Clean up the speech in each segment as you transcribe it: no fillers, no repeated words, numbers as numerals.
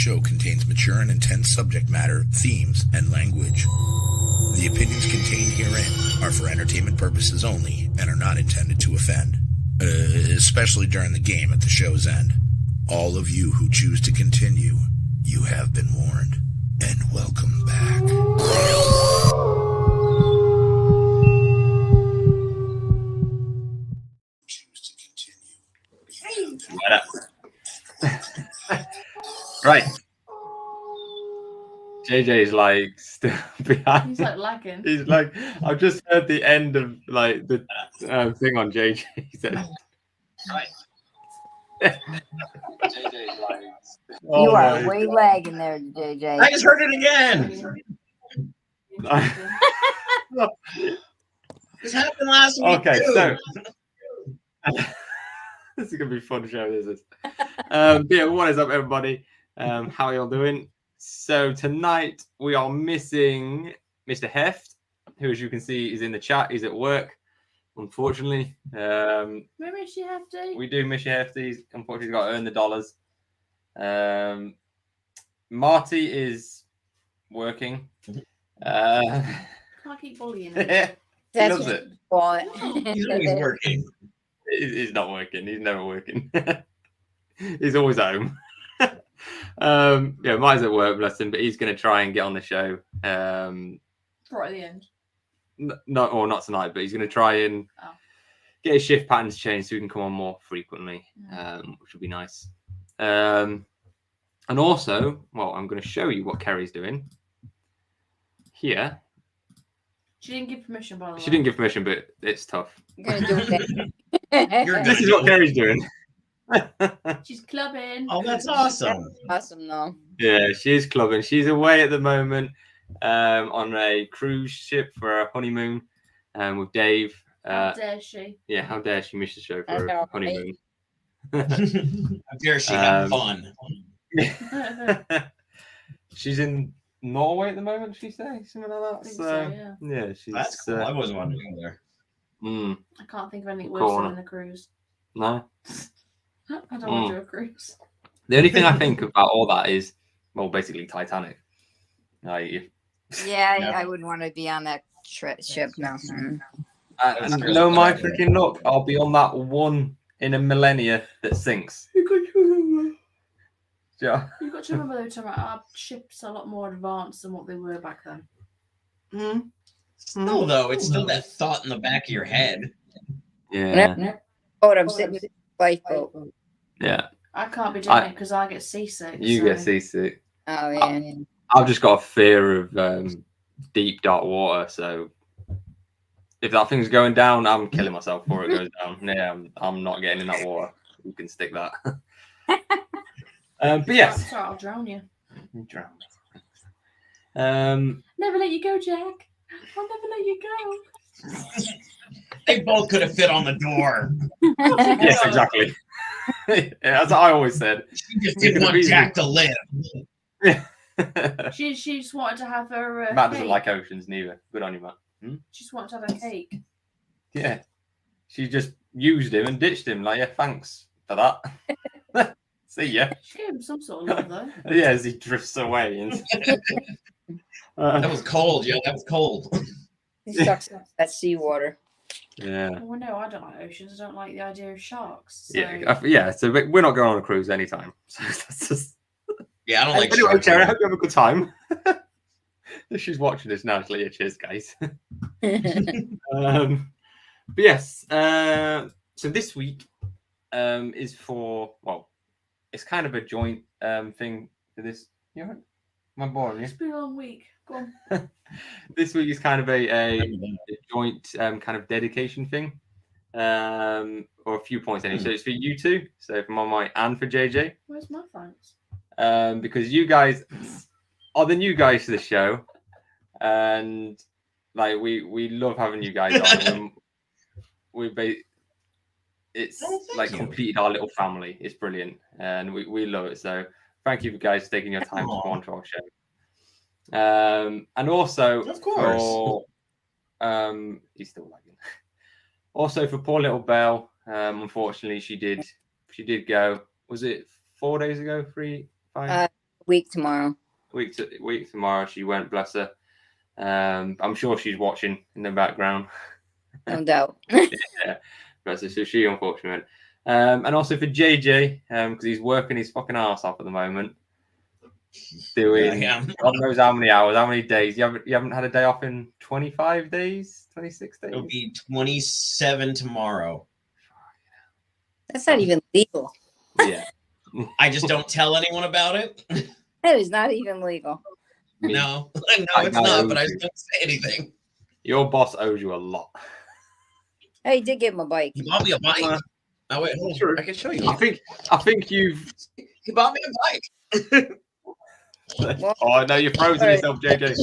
show contains mature and intense subject matter, themes, and language. The opinions contained herein are for entertainment purposes only and are not intended to offend, especially during the game at the show's end. All of you who choose to continue, you have been warned, and welcome back. Right. JJ's like still behind. He's like lagging. He's like, I've just heard the end of like the thing on JJ. He said, right. JJ's like, oh, you are way lagging there, JJ. I just heard it again. This happened last week. Okay, too. so this is gonna be a fun show. This is. Yeah, what is up, everybody? How are y'all doing? So tonight we are missing Mr. Heft, who, as you can see, is in the chat. He's at work, unfortunately. We miss you, Hefty. We do miss you, Hefty. He's unfortunately got to earn the dollars. Marty is working. Can't keep bullying him. He loves it. He's always working. He's not working. He's never working. He's always home. Yeah, Marty's at work, bless him, but he's going to try and get on the show. Right at the end. Not tonight, but he's going to try and get his shift patterns changed so he can come on more frequently, which would be nice. And also, well, I'm going to show you what Kerry's doing here. She didn't give permission, by the way. She didn't give permission, but it's tough. You're gonna do it. This is what Kerry's doing. She's clubbing. Oh, that's awesome. That's awesome, though. Yeah, she's clubbing. She's away at the moment on a cruise ship for a honeymoon with Dave. How dare she? Yeah, how dare she miss the show for a honeymoon? How dare she have fun? She's in Norway at the moment, she say? Something like that. I think so, yeah, she's... That's cool. I wasn't wondering there. I can't think of anything worse than a cruise. No? I don't want to do a cruise. The only thing I think about all that is, well, basically Titanic. Like, I wouldn't want to be on that ship now. No, my freaking luck. I'll be on that one in a millennia that sinks. Yeah. You've got to remember, though, Tom, our ships are a lot more advanced than what they were back then. Still, though, it's still that thought in the back of your head. Yeah. Oh, I'm sitting with the lifeboat. Yeah. I can't be doing it because I get seasick. You get seasick. Oh, yeah. I've just got a fear of deep, dark water. So if that thing's going down, I'm killing myself before it goes down. Yeah, I'm not getting in that water. You can stick that. But yes. Sorry, I'll drown you. Drown. Never let you go, Jack. I'll never let you go. They both could have fit on the door. Yes, exactly. As I always said. She just didn't want Jack to live. She just wanted to have her Matt cake. doesn't like oceans neither. Good on you, Matt. She just wanted to have her cake. Yeah. She just used him and ditched him. Like, yeah, thanks for that. See ya. She gave him some sort of love, though. Yeah, as he drifts away. That was cold, yeah. That was cold. He sucks that seawater. Yeah. Well, no, I don't like oceans. I don't like the idea of sharks. So... Yeah. So we're not going on a cruise anytime. So that's just... Yeah, I don't like anyway, sharks. Kerry, I hope you have a good time. If she's watching this now, she's like, yeah, cheers, guys. But yes, so this week is for, well, it's kind of a joint thing for this. You know, my boy. It's been a long week. Go on. This week is kind of a joint kind of dedication thing, or a few points anyway. So it's for you two, so for Momma and for JJ. Where's my thanks? Because you guys are the new guys to the show, and like we love having you guys on. It's like completed our little family. It's brilliant, and we love it. So thank you guys for taking your time to come on to our show. And also, of course, he's still lagging. Also for poor little Belle, unfortunately she did go. Was it 4 days ago? 3, 5? I week tomorrow. Week tomorrow. She went, bless her. I'm sure she's watching in the background. No doubt. Yeah, bless her. So she unfortunately went. And also for JJ, because he's working his fucking ass off at the moment. Doing God knows how many hours, how many days. You haven't had a day off in 25 days, 26 days. It'll be 27 tomorrow. That's not even legal. Yeah. I just don't tell anyone about it. That is not even legal. No, it's not, but I just don't say anything. Your boss owes you a lot. Hey, he did give him a bike. He bought me a bike. Oh wait, hold on. I can show you. I think you've. He bought me a bike. Oh no, you're frozen yourself, JJ.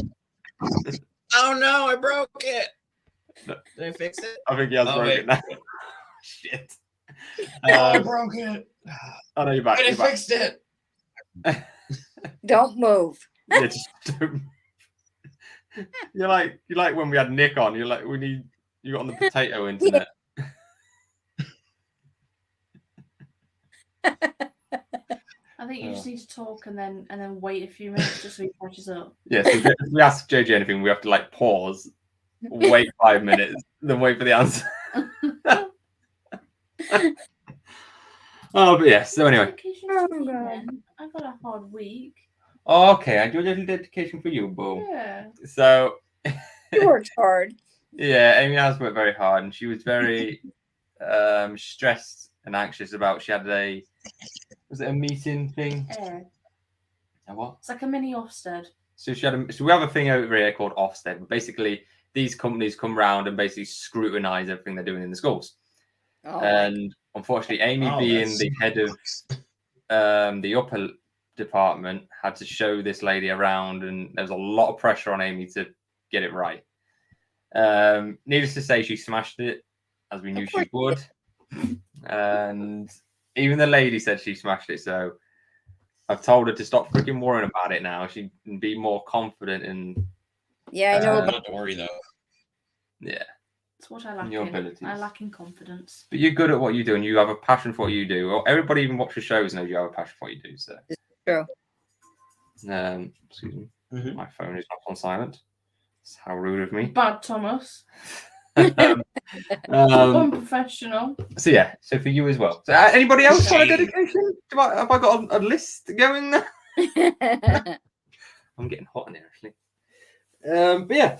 Oh no, I broke it. Did I fix it? I think he has broken it now. Shit. I broke it. Oh no, you're back. I fixed it. Don't move. Yeah, just don't. You're like when we had Nick on. You're like you got on the potato internet. I think you just need to talk and then wait a few minutes just so he catches up. Yeah, so if we ask JJ anything, we have to like pause, wait 5 minutes, then wait for the answer. Oh, but yeah. So anyway. I've got a hard week. Oh, okay, I do a little dedication for you, Bo. Yeah. So. He worked hard. Yeah, Amy has worked very hard, and she was very stressed and anxious about. She had was it a meeting thing? Yeah. A what? It's like a mini Ofsted. So we have a thing over here called Ofsted. Basically, these companies come round and basically scrutinize everything they're doing in the schools. Oh, And unfortunately, Amy being the head of the upper department had to show this lady around, and there was a lot of pressure on Amy to get it right. Needless to say, she smashed it, as we knew she would. And even the lady said she smashed it, so I've told her to stop freaking worrying about it now. She can be more confident and yeah, I know. Not to worry though. Yeah, It's what I lack your in. abilities. I lack in confidence. But you're good at what you do, and you have a passion for what you do. Well, everybody even watches shows knows you have a passion for what you do. So It's true. Excuse me, my phone is not on silent. That's how rude of me. Bad Thomas. Unprofessional. So yeah, so for you as well. So anybody else want a dedication? Have I got a list going? I'm getting hot in here actually. But yeah.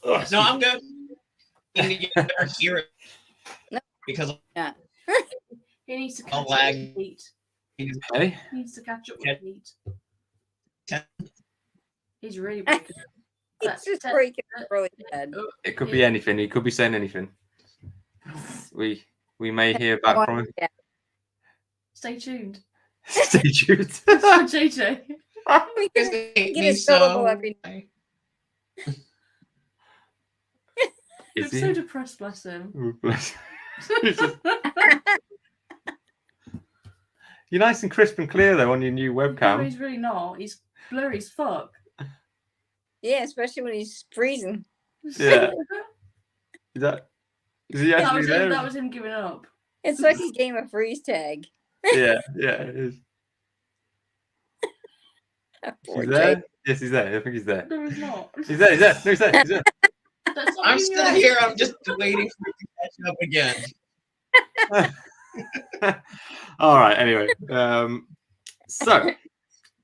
No, I'm good. You need to get better hear it. No. Because He needs to catch I'll up lag. with Pete. Hey. He needs to catch up Yeah. with Pete. He's really breaking up. He's just breaking up really bad. It could be anything. He could be saying anything. We may hear back from him. Yeah. Stay tuned. Stay tuned. JJ. We Because get they a syllable every I'm Is he? so depressed, bless him. Oh, bless. You're nice and crisp and clear though on your new No, webcam. he's really not. He's blurry as fuck. Yeah, especially when he's freezing. Yeah. Is he that, actually was there? him, that was him giving up. It's like a game of freeze tag. Yeah, it is. Poor He's there? Jake. Yes, he's there. I think he's there. No, he's not. He's there. No, he's there. He's there. That's not I'm even still right. here. I'm just waiting for it to catch up again. All right. Anyway, so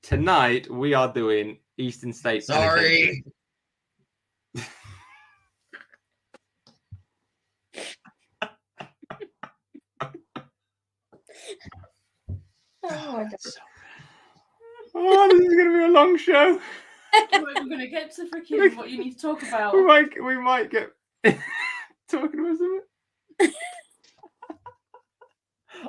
tonight we are doing Eastern State. Sorry. Oh my God. Oh, this is going to be a long show. We're going to get to freaking what you need to talk about. We might get talking about something.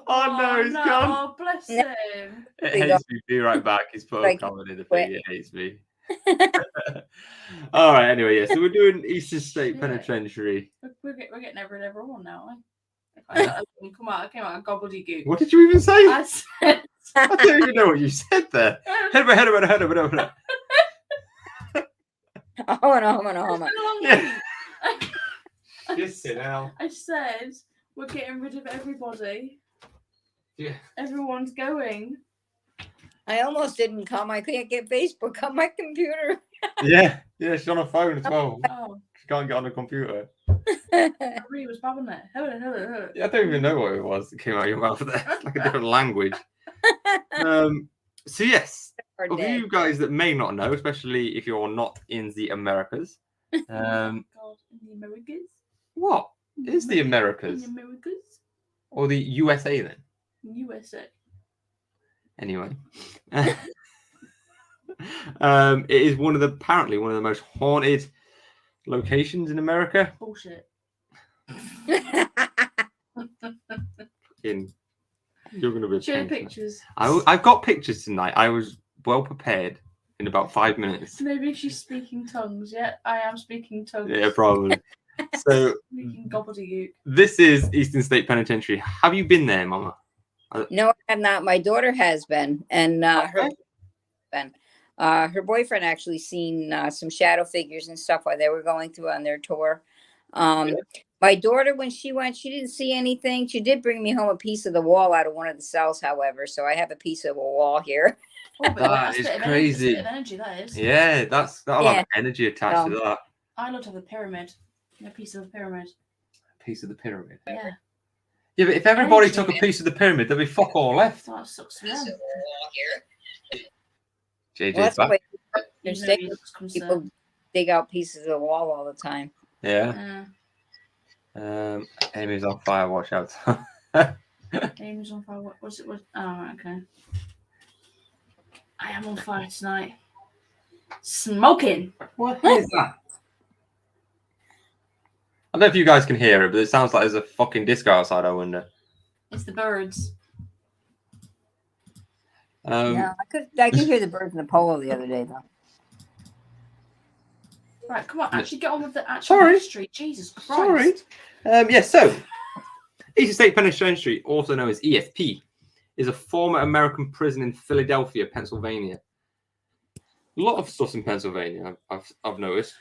Oh no, he's gone. Oh, bless him. It hates me. Be right back. He's put a comment in the thing. It hates me. All right. Anyway, yeah. So we're doing Eastern State Penitentiary. We're getting everyone now. I came out of gobbledygook. What did you even say? I said. I don't even know what you said there. Head over. Oh. Yeah. Just sit down. I said we're getting rid of everybody. Yeah. Everyone's going. I almost didn't come. I can't get Facebook on my computer. Yeah, she's on her phone as well. Oh, She can't get on the computer. I really was bad, wasn't it? Hello. Yeah, I don't even know what it was that came out of your mouth there. It's like a different language. So yes, Or of dead. you guys that may not know, especially if you're not in the Americas, Oh God, in the Americas. what is the In Americas the Americas, or the USA then? USA. Anyway, it is apparently one of the most haunted locations in America. Bullshit. You're going to be Show pain. pictures. I've got pictures tonight. I was well prepared in about 5 minutes. Maybe she's speaking tongues. Yeah, I am speaking tongues. Yeah, probably. So Speaking gobbledygook. this is Eastern State Penitentiary. Have you been there, Mama? No, I have not. My daughter has been, and her boyfriend actually seen some shadow figures and stuff while they were going through on their tour. My daughter, when she went, she didn't see anything. She did bring me home a piece of the wall out of one of the cells, however. So I have a piece of a wall here. Oh, but That that's is a bit of crazy. energy, that is. Yeah, that's got a lot of energy attached to that. I love to have a pyramid. A piece of a pyramid. Piece of the pyramid. Yeah. Yeah, but if everybody took a piece of the pyramid, there'd be fuck all left. That sucks for them. JJ's Well, that's the back. way Even though they- he looks people concerned. dig out pieces of the wall all the time. Yeah. Amy's on fire. Watch out. Amy's on fire. What was it? Oh, right, okay. I am on fire tonight. Smoking. What is that? I don't know if you guys can hear it, but it sounds like there's a fucking disco outside our window. It's the birds. Yeah, I could hear the birds in the polo the other day though. Right, come on. Actually, get on with the actual history. Jesus Christ. Sorry. So Eastern State Penitentiary, also known as ESP, is a former American prison in Philadelphia, Pennsylvania. A lot of stuff in Pennsylvania, I've noticed.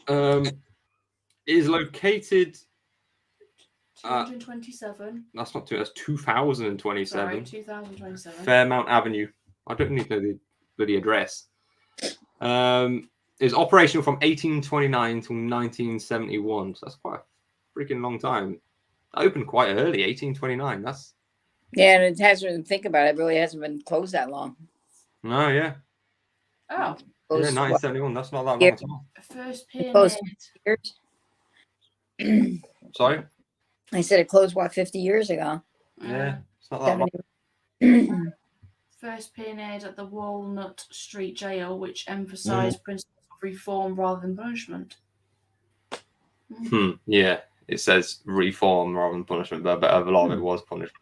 It is located. 227. That's not too. That's 2027. Sorry, 2027. Fairmount Avenue. I don't need to know the bloody address. It's operational from 1829 to 1971. So that's quite a freaking long time. It opened quite early, 1829. That's and it hasn't. Think about it. Really hasn't been closed that long. no, yeah, Oh, Closed, 1971. That's not that long Yeah. at all. first closed pyramid. years. Sorry. I said it closed 50 years ago. Yeah, it's not that long. 70. First pyramid at the Walnut Street Jail, which emphasised principles of reform rather than punishment. Yeah, it says reform rather than punishment, but a lot of it was punishment.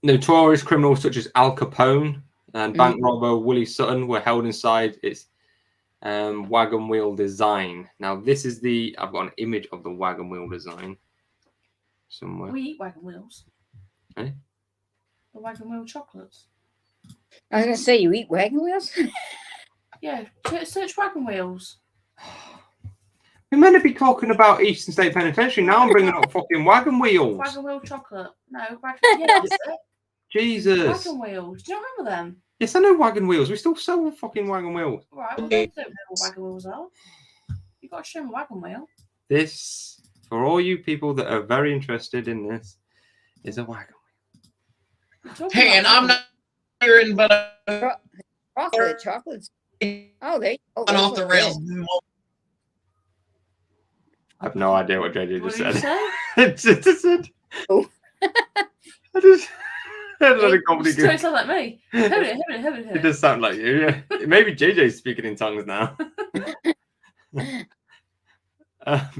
Notorious criminals such as Al Capone and bank robber Willie Sutton were held inside its wagon wheel design. Now, this is I've got an image of the wagon wheel design somewhere. We eat wagon wheels. Eh? The wagon wheel chocolates. I was going to say, you eat wagon wheels? Yeah, search wagon wheels. We're meant to be talking about Eastern State Penitentiary. Now I'm bringing up fucking wagon wheels. Wagon wheel chocolate. No, yeah, that's it. Jesus. Wagon wheels. Do you not remember them? Yes, I know wagon wheels. We still sell fucking wagon wheels. Right, well, they don't know what wagon wheels are. You've got to show them a wagon wheel. This, for all you people that are very interested in this, is a wagon Hey, and I'm not hearing, but Chocolates. Oh, there you go. on off the rails. I have no idea what JJ What just did you said. say? It just said. Oh. I just had another comedy. You don't sound like me. It does sound like you. Yeah. Maybe JJ's speaking in tongues now. But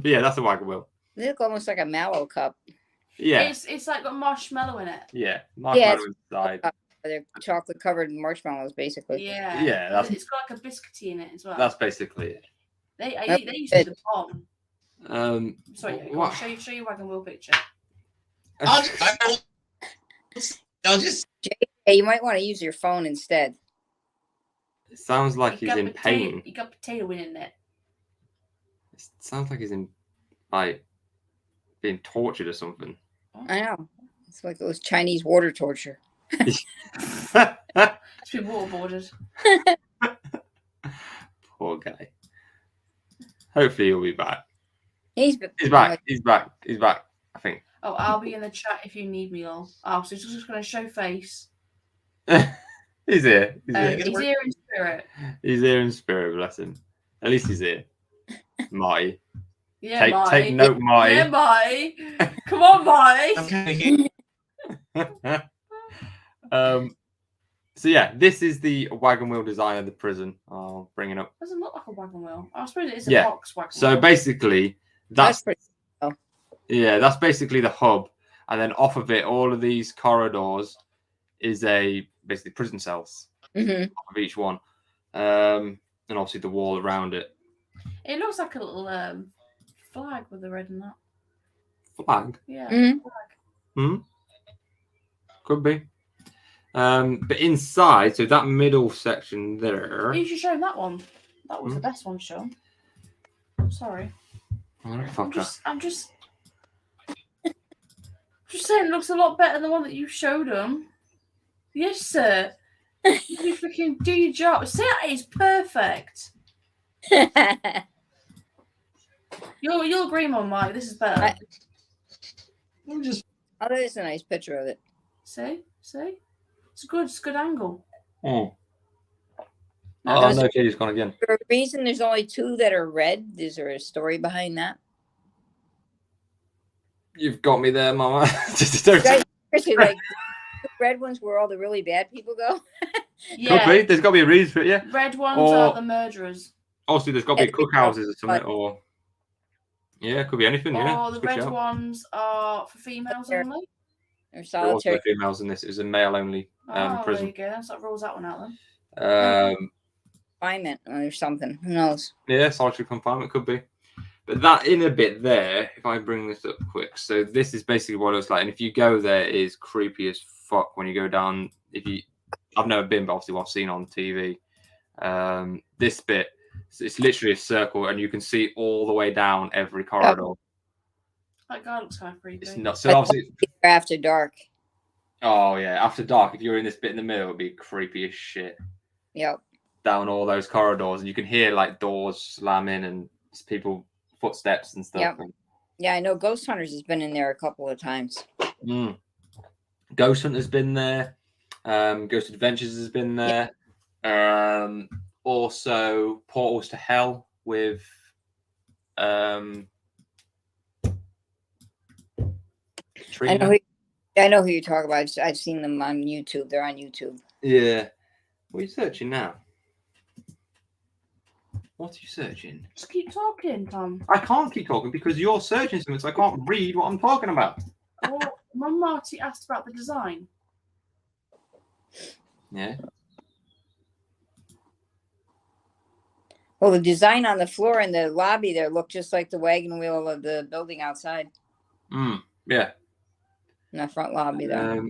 yeah, that's a wagon wheel. They look almost like a mallow cup. Yeah, It's like got marshmallow in it. yeah. Marshmallow inside. They're chocolate covered marshmallows, basically. Yeah. Yeah, that's It's got like a biscuity in it as well. that's basically it. They used to be the bomb. Sorry, go what? on, show your wagon wheel picture. I'll just Hey, you might want to use your phone instead. It sounds like he's got in pain. You got potato in it. It sounds like he's in like being tortured or something. I know. It's like those Chinese water torture. It's been waterboarded. Poor guy. Hopefully he'll be back. He's back. He's back. I think. Oh, I'll be in the chat if you need me, all. Oh, so he's just going to show face. He's here. He's here in spirit. He's here in spirit, bless him. At least he's here. Marty. Yeah, Marty. Take note, Marty. Yeah, Marty. Come on, Marty. I'm kind of here. So yeah, this is the wagon wheel design of the prison. I'll bring it up. Doesn't look like a wagon wheel. I suppose it is a Yeah. box wagon So wheel. basically, that's pretty cool. yeah, that's basically the hub, and then off of it, all of these corridors is basically prison cells Mm-hmm. of each one, and obviously the wall around it. It looks like a little flag with the red and that. Flag. Yeah. Mm-hmm. Could be. But inside, so that middle section there. You should show him that one. That was the best one to show him. Sorry. I'm just saying it looks a lot better than the one that you showed him. Yes, sir. You freaking do your job. See, that is perfect. You'll agree, Mum, Mike. This is better. I'm just Oh, that is a nice picture of it. See? It's a good angle. Oh, Now, no, Katie's gone again. For a reason, there's only 2 that are red. Is there a story behind that? You've got me there, Mama. Just don't. Right, especially like the red ones where all the really bad people go. Yeah. Could be. There's got to be a reason for it, yeah. Red ones Or- are the murderers. Also, there's got to be Yeah, cookhouses or something, but- or yeah, it could be anything. Yeah. Or the Good red shout. ones are for females They're- only. Or There was no solitary. females in this. It was a male only Oh, there prison. you go. So that rules that one out then. Confinement or something. Who knows? Yeah, solitary confinement could be. But that inner bit there, if I bring this up quick, so this is basically what it looks like. And if you go there, it is creepy as fuck when you go down. I've never been, but obviously what I've seen on TV. This bit, it's literally a circle, and you can see all the way down every corridor. That guy looks kind of creepy. It's not so obviously. After dark. Oh yeah, after dark, if you're in this bit in the middle, it'd be creepy as shit. Yep. Down all those corridors, and you can hear like doors slamming and people footsteps and stuff. Yep. Yeah, I know Ghost Hunters has been in there a couple of times. Ghost Hunter's been there. Ghost Adventures has been there. Also, Portals to Hell with Trina. I know who you're talking about. I've seen them on YouTube. They're on YouTube. Yeah. What are you searching now? What are you searching? Just keep talking, Tom. I can't keep talking because you're searching something, so I can't read what I'm talking about. Well, Mum Marty asked about the design. Yeah. Well, the design on the floor in the lobby there looked just like the wagon wheel of the building outside Yeah. in the front lobby there.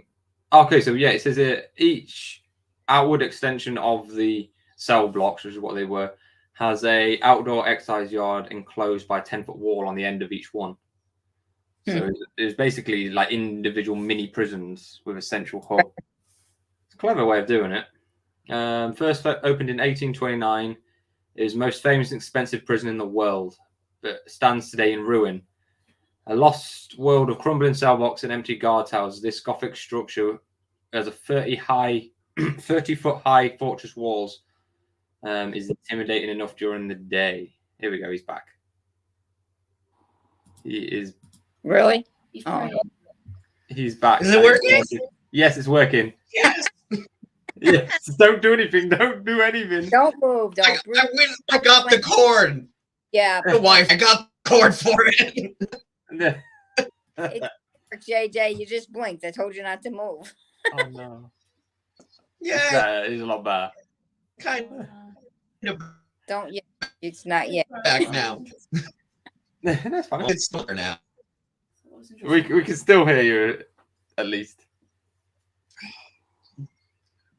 Okay, so yeah, it says each outward extension of the cell blocks, which is what they were, has a outdoor exercise yard enclosed by a 10-foot wall on the end of each one. So it was basically like individual mini prisons with a central hub. It's a clever way of doing it. First opened in 1829, it is the most famous and expensive prison in the world, but stands today in ruin. A lost world of crumbling cell blocks and empty guard towers, this Gothic structure has a 30-foot high fortress walls. Is intimidating enough during the day. Here we go. He's back. He is. Really? He's Oh. pretty. He's back. Is it working? Yes, it's working. yes. Yes. Don't do anything. Don't do anything. Don't move. I Don't breathe. went. I got the cord. Yeah, The wife. I got the cord for it. Yeah. JJ, you just blinked. I told you not to move. Oh no. Yeah. He's a lot better. Kind of Don't yet. It's not yet. back now. That's fine. It's still there now. That was We interesting. can still hear you at least.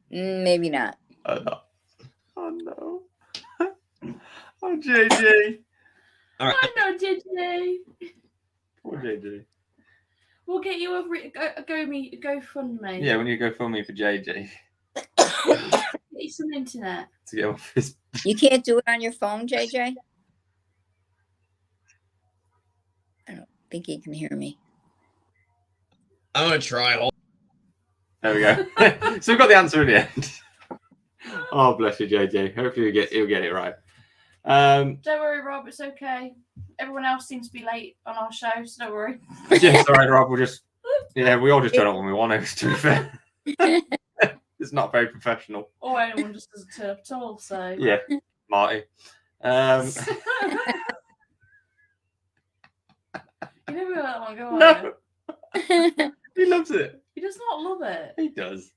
Maybe not. Oh no. Oh no. Oh JJ. I know, did they? Poor JJ. We'll get you a GoFundMe. Yeah, when you go for me for JJ Get you some internet. to get off his. You can't do it on your phone, JJ? I don't think he can hear me. I'm gonna try. There we go. So we've got the answer in the end. Oh, bless you, JJ. Hopefully he'll get it right. Don't worry, Rob. It's okay. Everyone else seems to be late on our show, so don't worry. Yeah, it's all right, Rob. We all just turn up when we want to, to be fair. It's not very professional. Or anyone just doesn't turn up at all, so. Yeah, Marty. You never let that one go on. No, he loves it. He does not love it. He does.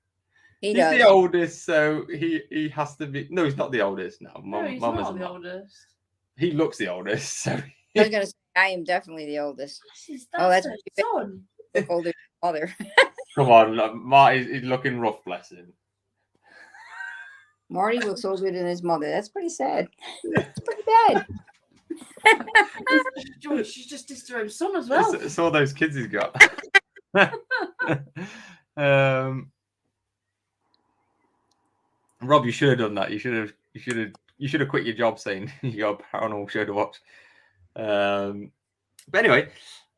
He's He's the oldest, so he has to be. No, he's not the oldest. No, No, he's Mum not isn't. the oldest. He looks the oldest, so. I was going to say, I am definitely the oldest. That's that's his son. Older mother. Come on, look, Marty's he's looking rough, bless him. Marty looks older than his mother. That's pretty sad. It's pretty bad. She's just dissed her own son as well. It's all those kids he's got. Rob, you should have done that. You should have quit your job saying you got a paranormal show to watch. But anyway,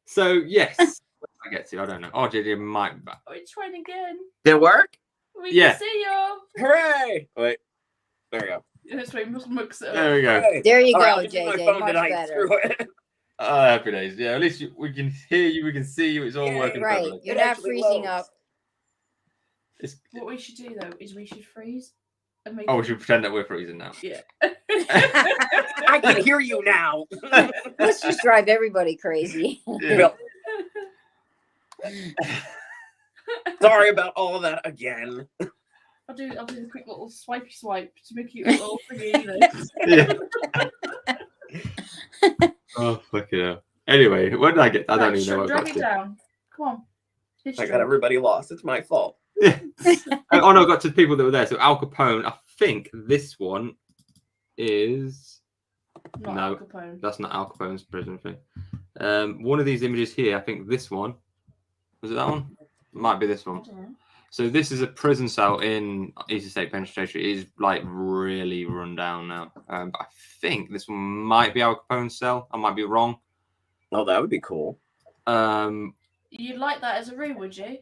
so yes, what did I get to? I don't know. Oh, JJ might be back. Oh, it's trying again. Did it work? We Yeah. can see you. Hooray! Wait, there we go. That's why Muslim looks it There up. we go. Hey. There you All go, right, I'll use my JJ. phone Much tonight. better. Screw it. Happy days. Yeah, at least we can hear you, we can see you. It's all Yeah, working Right. perfectly. You're It not actually freezing loads. up. What we should do though is we should freeze and make. Oh, we should pretend that we're freezing now. Yeah. I can hear you now. Let's just drive everybody crazy. Yeah. Sorry about all of that again. I'll do the quick little swipey swipe to make you a little thingy, you know. Yeah. Oh, fucking hell. Anyway, where did I get? I don't even know what I Drag got it to. down. Come on. I History. got everybody lost. It's my fault. Yeah. Oh no, I got to the people that were there. So Al Capone, I think this one is Not no. Al Capone. That's not Al Capone's prison thing. One of these images here, I think this one was it that one? Might be this I one. don't know. So this is a prison cell in Eastern State Penitentiary. It is like really run down now. But I think this one might be Al Capone's cell. I might be wrong. Oh, that would be cool. You'd like that as a room, would you?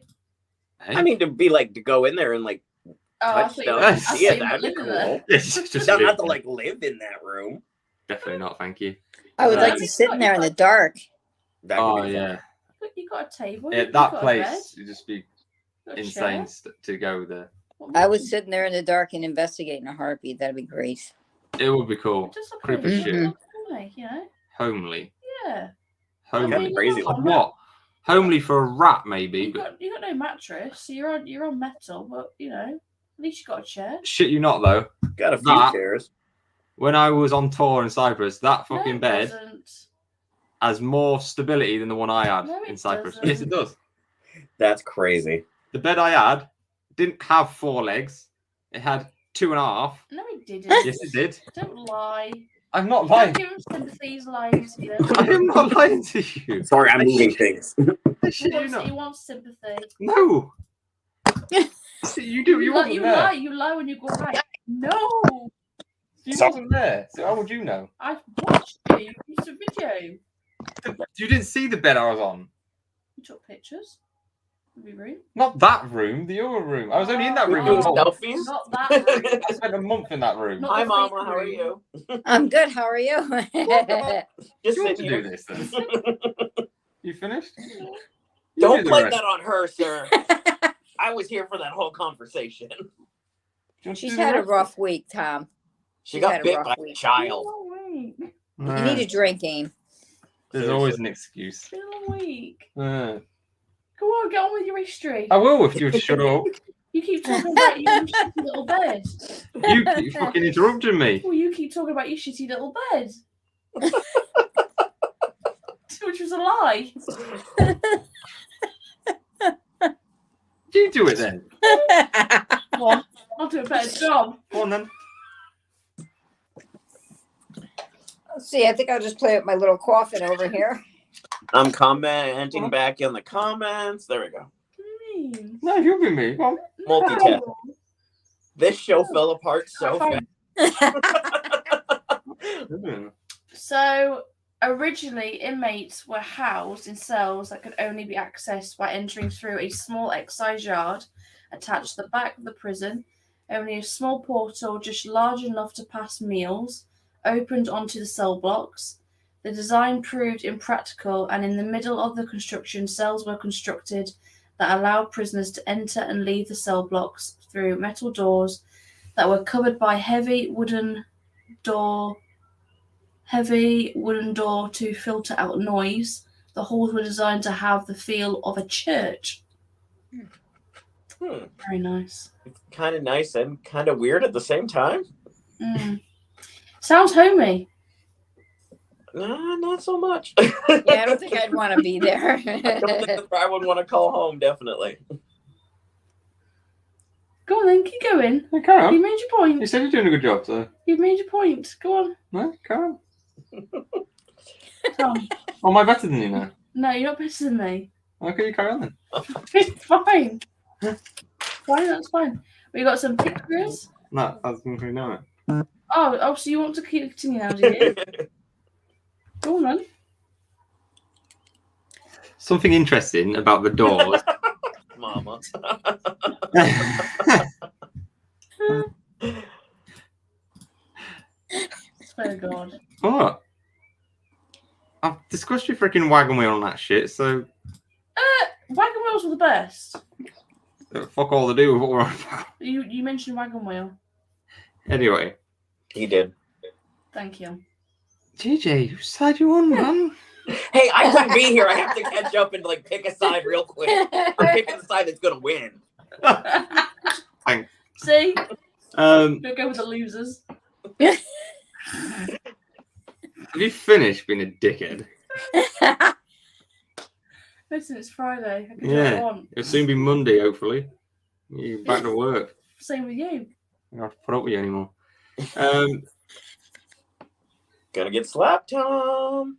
Hey. I mean, to go in there and like Oh, I touch thought you stuff. were Yes. I Yeah, thought you that'd were be living there. cool. It's You just don't have to like live in that room. definitely not. Thank you. I would like Um, to sit in there in the dark. That would Oh be fun. yeah. Look, you got a table. Yeah, you've that got a place would just be bed, got a insane chair. to go there. What I more would do you- sit in there in the dark and investigate in a heartbeat. That'd be great. It would be cool. It does look Creepy like shit. it looks homely, you know? Homely. Yeah. Homely. Kinda crazy Like Like what? Homely for a rat, maybe. You But got no mattress, so you're on metal, but you know, at least you got a chair. shit you not though. Got a few That- chairs. When I was on tour in Cyprus, that No, fucking it bed doesn't. has more stability than the one I had No, it in Cyprus. doesn't. Yes, it does. That's crazy. The bed I had didn't have 4 legs. It had 2.5. No, it didn't. Yes, it did. Don't lie. I'm not Don't lying. give him sympathy. He's lying to you. I am not lying to you. Sorry, I'm moving things. I He shit you wants, not. he wants sympathy. No. You do. You lie, wasn't you there. lie. You lie when you go right. No, You So- wasn't there. So how would you know? I watched you. You used a video. You didn't see the bed I was on. You took pictures of your room. Not that room, the other room. I was only in that We're room. doing for a month. selfies. Not that room. I spent a month in that room. Not Hi, the Mama. fake How are room. you? I'm good. How are you? Just Do you want sitting to here. do this then? You finished? You Don't do the blame rest. that on her, sir. I was here for that whole conversation. Do you want to She's do the had a rest? rough week, Tom. She She's got had a bit rough by a week. child. Been a long week. You need a drinking. There's always an excuse. Been a long week. Uh, Go on, get on with your history. I will if you shut up. You keep talking about your shitty little bed. You keep fucking interrupting me. Well, you keep talking about your shitty little bed. Which was a lie. You do it then. Come on, I'll do a better job. Go on then. Let's see. I think I'll just play with my little coffin over here. I'm commenting back in the comments. There we go. Mean. No, you'll be me. Come on. Multitask. This show fell apart so fast. So originally, inmates were housed in cells that could only be accessed by entering through a small excise yard attached to the back of the prison. Only a small portal, just large enough to pass meals, opened onto the cell blocks. The design proved impractical, and in the middle of the construction, cells were constructed that allowed prisoners to enter and leave the cell blocks through metal doors that were covered by heavy wooden door to filter out noise. The halls were designed to have the feel of a church. Very nice. It's kind of nice and kind of weird at the same time. Sounds homey. Nah, not so much. Yeah, I don't think I'd want to be there. I don't think that's where I would want to call home, definitely. Go on then, keep going. Yeah, carry on. You made your point. You said you're doing a good job, so. You've made your point. Go on. No, carry on. Tom. Oh, am I better than you now? No, you're not better than me. Okay, you carry on then. It's fine. Fine, that's fine. We got some pictures. No, I was going to know it. Oh, so you want to continue now, do you? Go on then. Something interesting about the doors. Momma. Swear to God. What? I've discussed your freaking wagon wheel on that shit, so Wagon wheels were the best. fuck all to do with what we're on about. You mentioned wagon wheel. Anyway. He did. Thank you. JJ, whose side you on, man? Hey, I couldn't be here. I have to catch up and like pick a side real quick. I'm picking the side that's gonna win. Thanks. See? We'll go with the losers. Have you finished being a dickhead? Listen, it's Friday. I can do what Yeah. I want. It'll soon be Monday, hopefully. You're back to work. Same with you. I don't have to put up with you anymore. Gonna get slapped, Tom.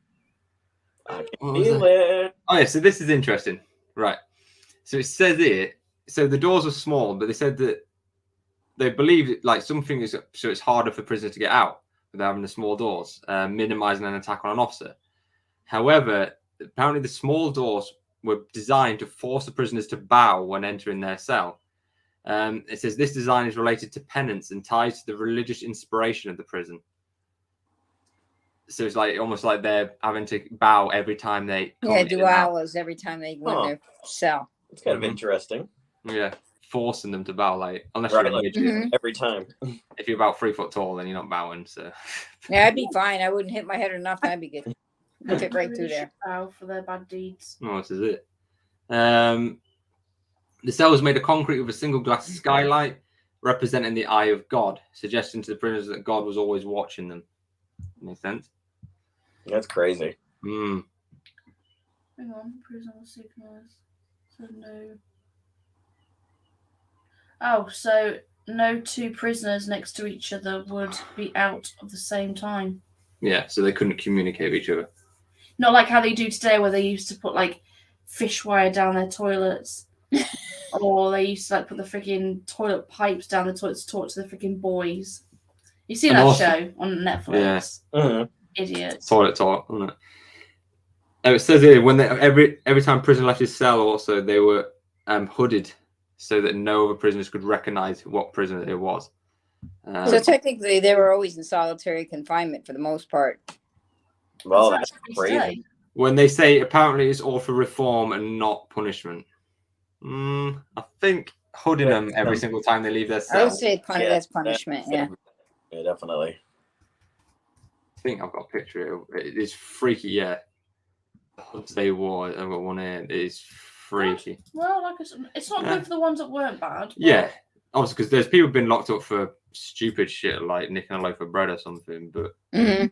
I can What was feel it. Oh yeah, so this is interesting. Right. So it says here, so the doors are small, but they said that they believe it, like something is so it's harder for prisoners to get out without having the small doors, minimizing an attack on an officer. However, apparently the small doors were designed to force the prisoners to bow when entering their cell. It says this design is related to penance and ties to the religious inspiration of the prison. So it's like almost like they're having to bow every time they come in do and out. hours every time they go in their cell. It's kind of interesting. Yeah, forcing them to bow, like unless Right, you're a like, midget. every time. If you're about 3 foot tall, then you're not bowing. So Yeah, I'd be fine. I wouldn't hit my head or nothing. I'd be good. I'd fit right through there. Bow for their bad deeds. oh, this is it. The cell was made of concrete with a single glass skylight representing the eye of God, suggesting to the prisoners that God was always watching them. Makes sense? That's crazy. Mm. Hang on, prison signals. So no. Oh, so no two prisoners next to each other would be out at the same time. Yeah, so they couldn't communicate with each other. Not like how they do today, where they used to put like fish wire down their toilets, or they used to like put the freaking toilet pipes down the toilets to talk to the freaking boys. You see And that also- show on Netflix? Mhm. Idiots. Toilet talk, isn't it? It says here when they, every time prisoner left his cell, also they were hooded so that no other prisoners could recognize what prisoner it was. So technically, they were always in solitary confinement for the most part. Well, That's that's what they crazy. say. When they say apparently it's all for reform and not punishment, I think hooding them every single time they leave their I cell. would say Yeah, that's punishment. Yeah. Yeah, definitely. I think I've got a picture. It is freaky, yeah. The hoods they wore, I've got one here. It is freaky. Well, like I said, it's not good for the ones that weren't bad. but- Yeah, obviously because there's people been locked up for stupid shit like nicking a loaf of bread or something, but hmm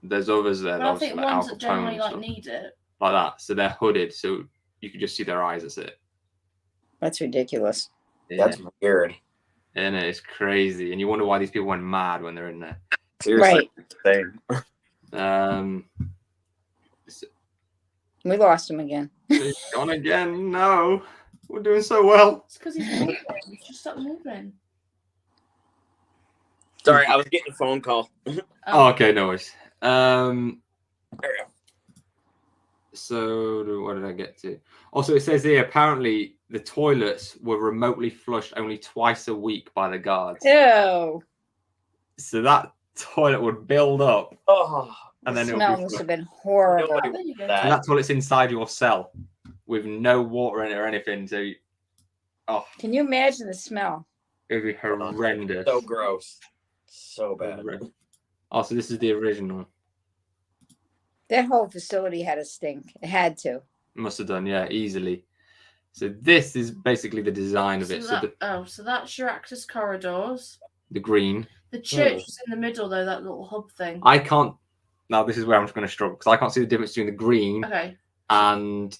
there's others there But that I obviously think like Al ones that Capone generally and like stuff, need it. like that. So they're hooded, so you can just see their eyes. That's it. That's ridiculous. Yeah, That's weird. and it's crazy, and you wonder why these people went mad when they're in there. Seriously. Right. Same. Um, We lost him again. He's gone again. No. We're doing so well. It's because he's moving. He's just stop moving. Sorry, I was getting a phone call. Oh, okay, no worries. There we go. So what did I get to? Also, it says here apparently the toilets were remotely flushed only twice a week by the guards. Ew. So that toilet would build up, Oh, and then The it smell would be must have flushed. been horrible. nobody There you go. that. And that toilet's inside your cell with no water in it or anything. So, oh, Can you imagine the smell? it would be horrendous. So gross. So bad. Horrendous. Oh, so this is the original. That whole facility had a stink. It had to. Must have done, yeah, easily. So this is basically the design of it. So So that's your access corridors. the green. The church is in the middle, though, that little hub thing. I can't. Now this is where I'm just going to struggle because I can't see the difference between the green Okay. and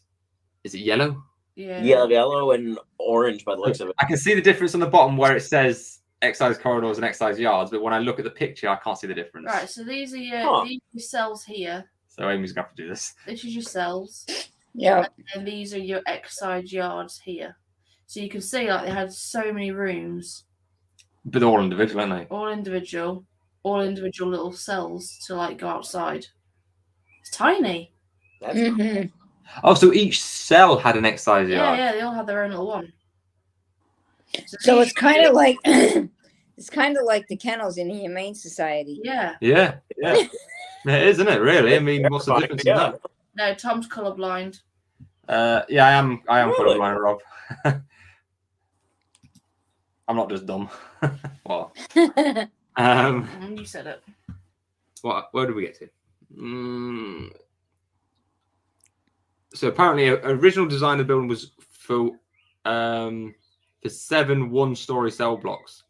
is it yellow? Yeah. Yellow and orange by the looks of it. I can see the difference on the bottom where it says exercise corridors and exercise yards, but when I look at the picture, I can't see the difference. Right, so these are Huh. these are your cells here. So Amy's going to have to do this. This is your cells. Yeah. And these are your exercise yards here. So you can see, like, they had so many rooms, But they're all individual, aren't they? all individual little cells to, like, go outside. It's tiny. That's Mhm. Oh, so each cell had an exercise Yeah, yard. yeah, they all had their own little one. So these- it's kind of like it's kind of like the kennels in the Humane Society. Yeah. Yeah, yeah. It is, isn't it? Really? I mean, what's the difference in that? No, Tom's colourblind. Yeah, I am Really? colorblind, Rob. I'm not just dumb. What? You said it. Where did we get to? So apparently, original design of the building was for 7 one-story cell blocks,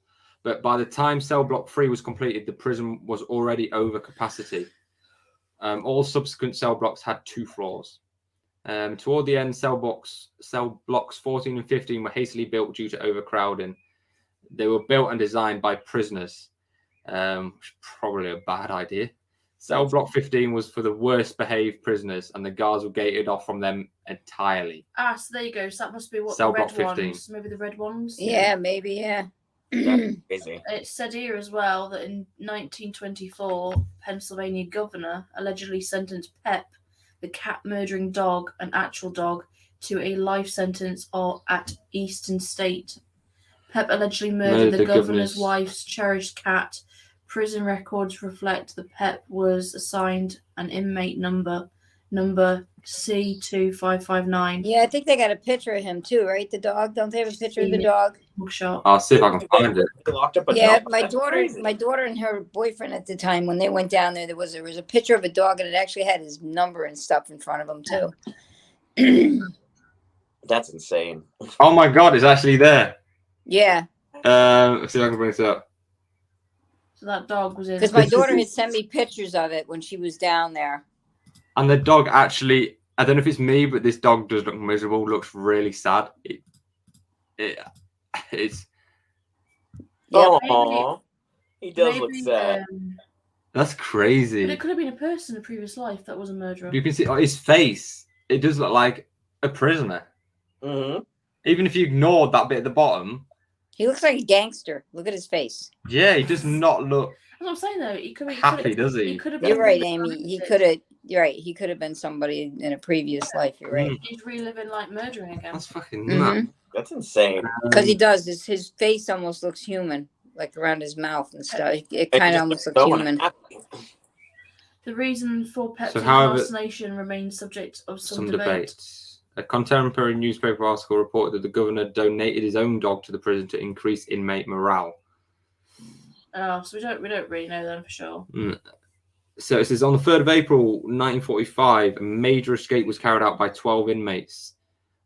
but by the time cell block 3 was completed, the prison was already over capacity. All subsequent cell blocks had 2 floors. Toward the end, cell blocks 14 and 15 were hastily built due to overcrowding. They were built and designed by prisoners, which is probably a bad idea. Cell block 15 was for the worst behaved prisoners, and the guards were gated off from them entirely. Ah, so there you go. So that must be what Cell the red block 15. ones. Maybe the red ones. Yeah, maybe, yeah. That's crazy. It said here as well that in 1924, Pennsylvania governor allegedly sentenced Pep, the cat murdering dog, an actual dog, to a life sentence at Eastern State. Pep allegedly murdered the governor's wife's cherished cat. Prison records reflect that Pep was assigned an inmate number C2559. Yeah, I think they got a picture of him too, right? The dog. Don't they have a picture of the dog? Bookshop. I'll see if I can find it. They locked up a Yeah, dog. my That's daughter, crazy. my daughter and her boyfriend at the time when they went down there, there was a picture of a dog and it actually had his number and stuff in front of him too. That's insane. Oh my God, it's actually there. Yeah, Let's see if I can bring this up. So that dog was in. because my daughter had sent me pictures of it when she was down there. And the dog actually, I don't know if it's me, but this dog does look miserable, looks really sad. It's Oh, maybe- he does look maybe, sad. that's But crazy. it could have been a person in a previous life that was a murderer. You can see his face. It does look like a prisoner. hmm Even if you ignored that bit at the bottom, He looks like a gangster. Look at his face. yeah, he does not look That's what I'm saying though. He could be happy, does he? could have been. You're right, Amy. He could have. You're right. He could have been somebody in a previous life. You're right. He's reliving like murdering again. That's fucking Mhm. nuts. That's insane. Because he does. His face almost looks human, like around his mouth and stuff. It kind of almost looks So human. unhappy. The reason for Pep's So however- incarceration remains subject of some Some debate. debate. A contemporary newspaper article reported that the governor donated his own dog to the prison to increase inmate morale. Oh, so we don't really know then for sure. So it says on the 3rd of April 1945, a major escape was carried out by 12 inmates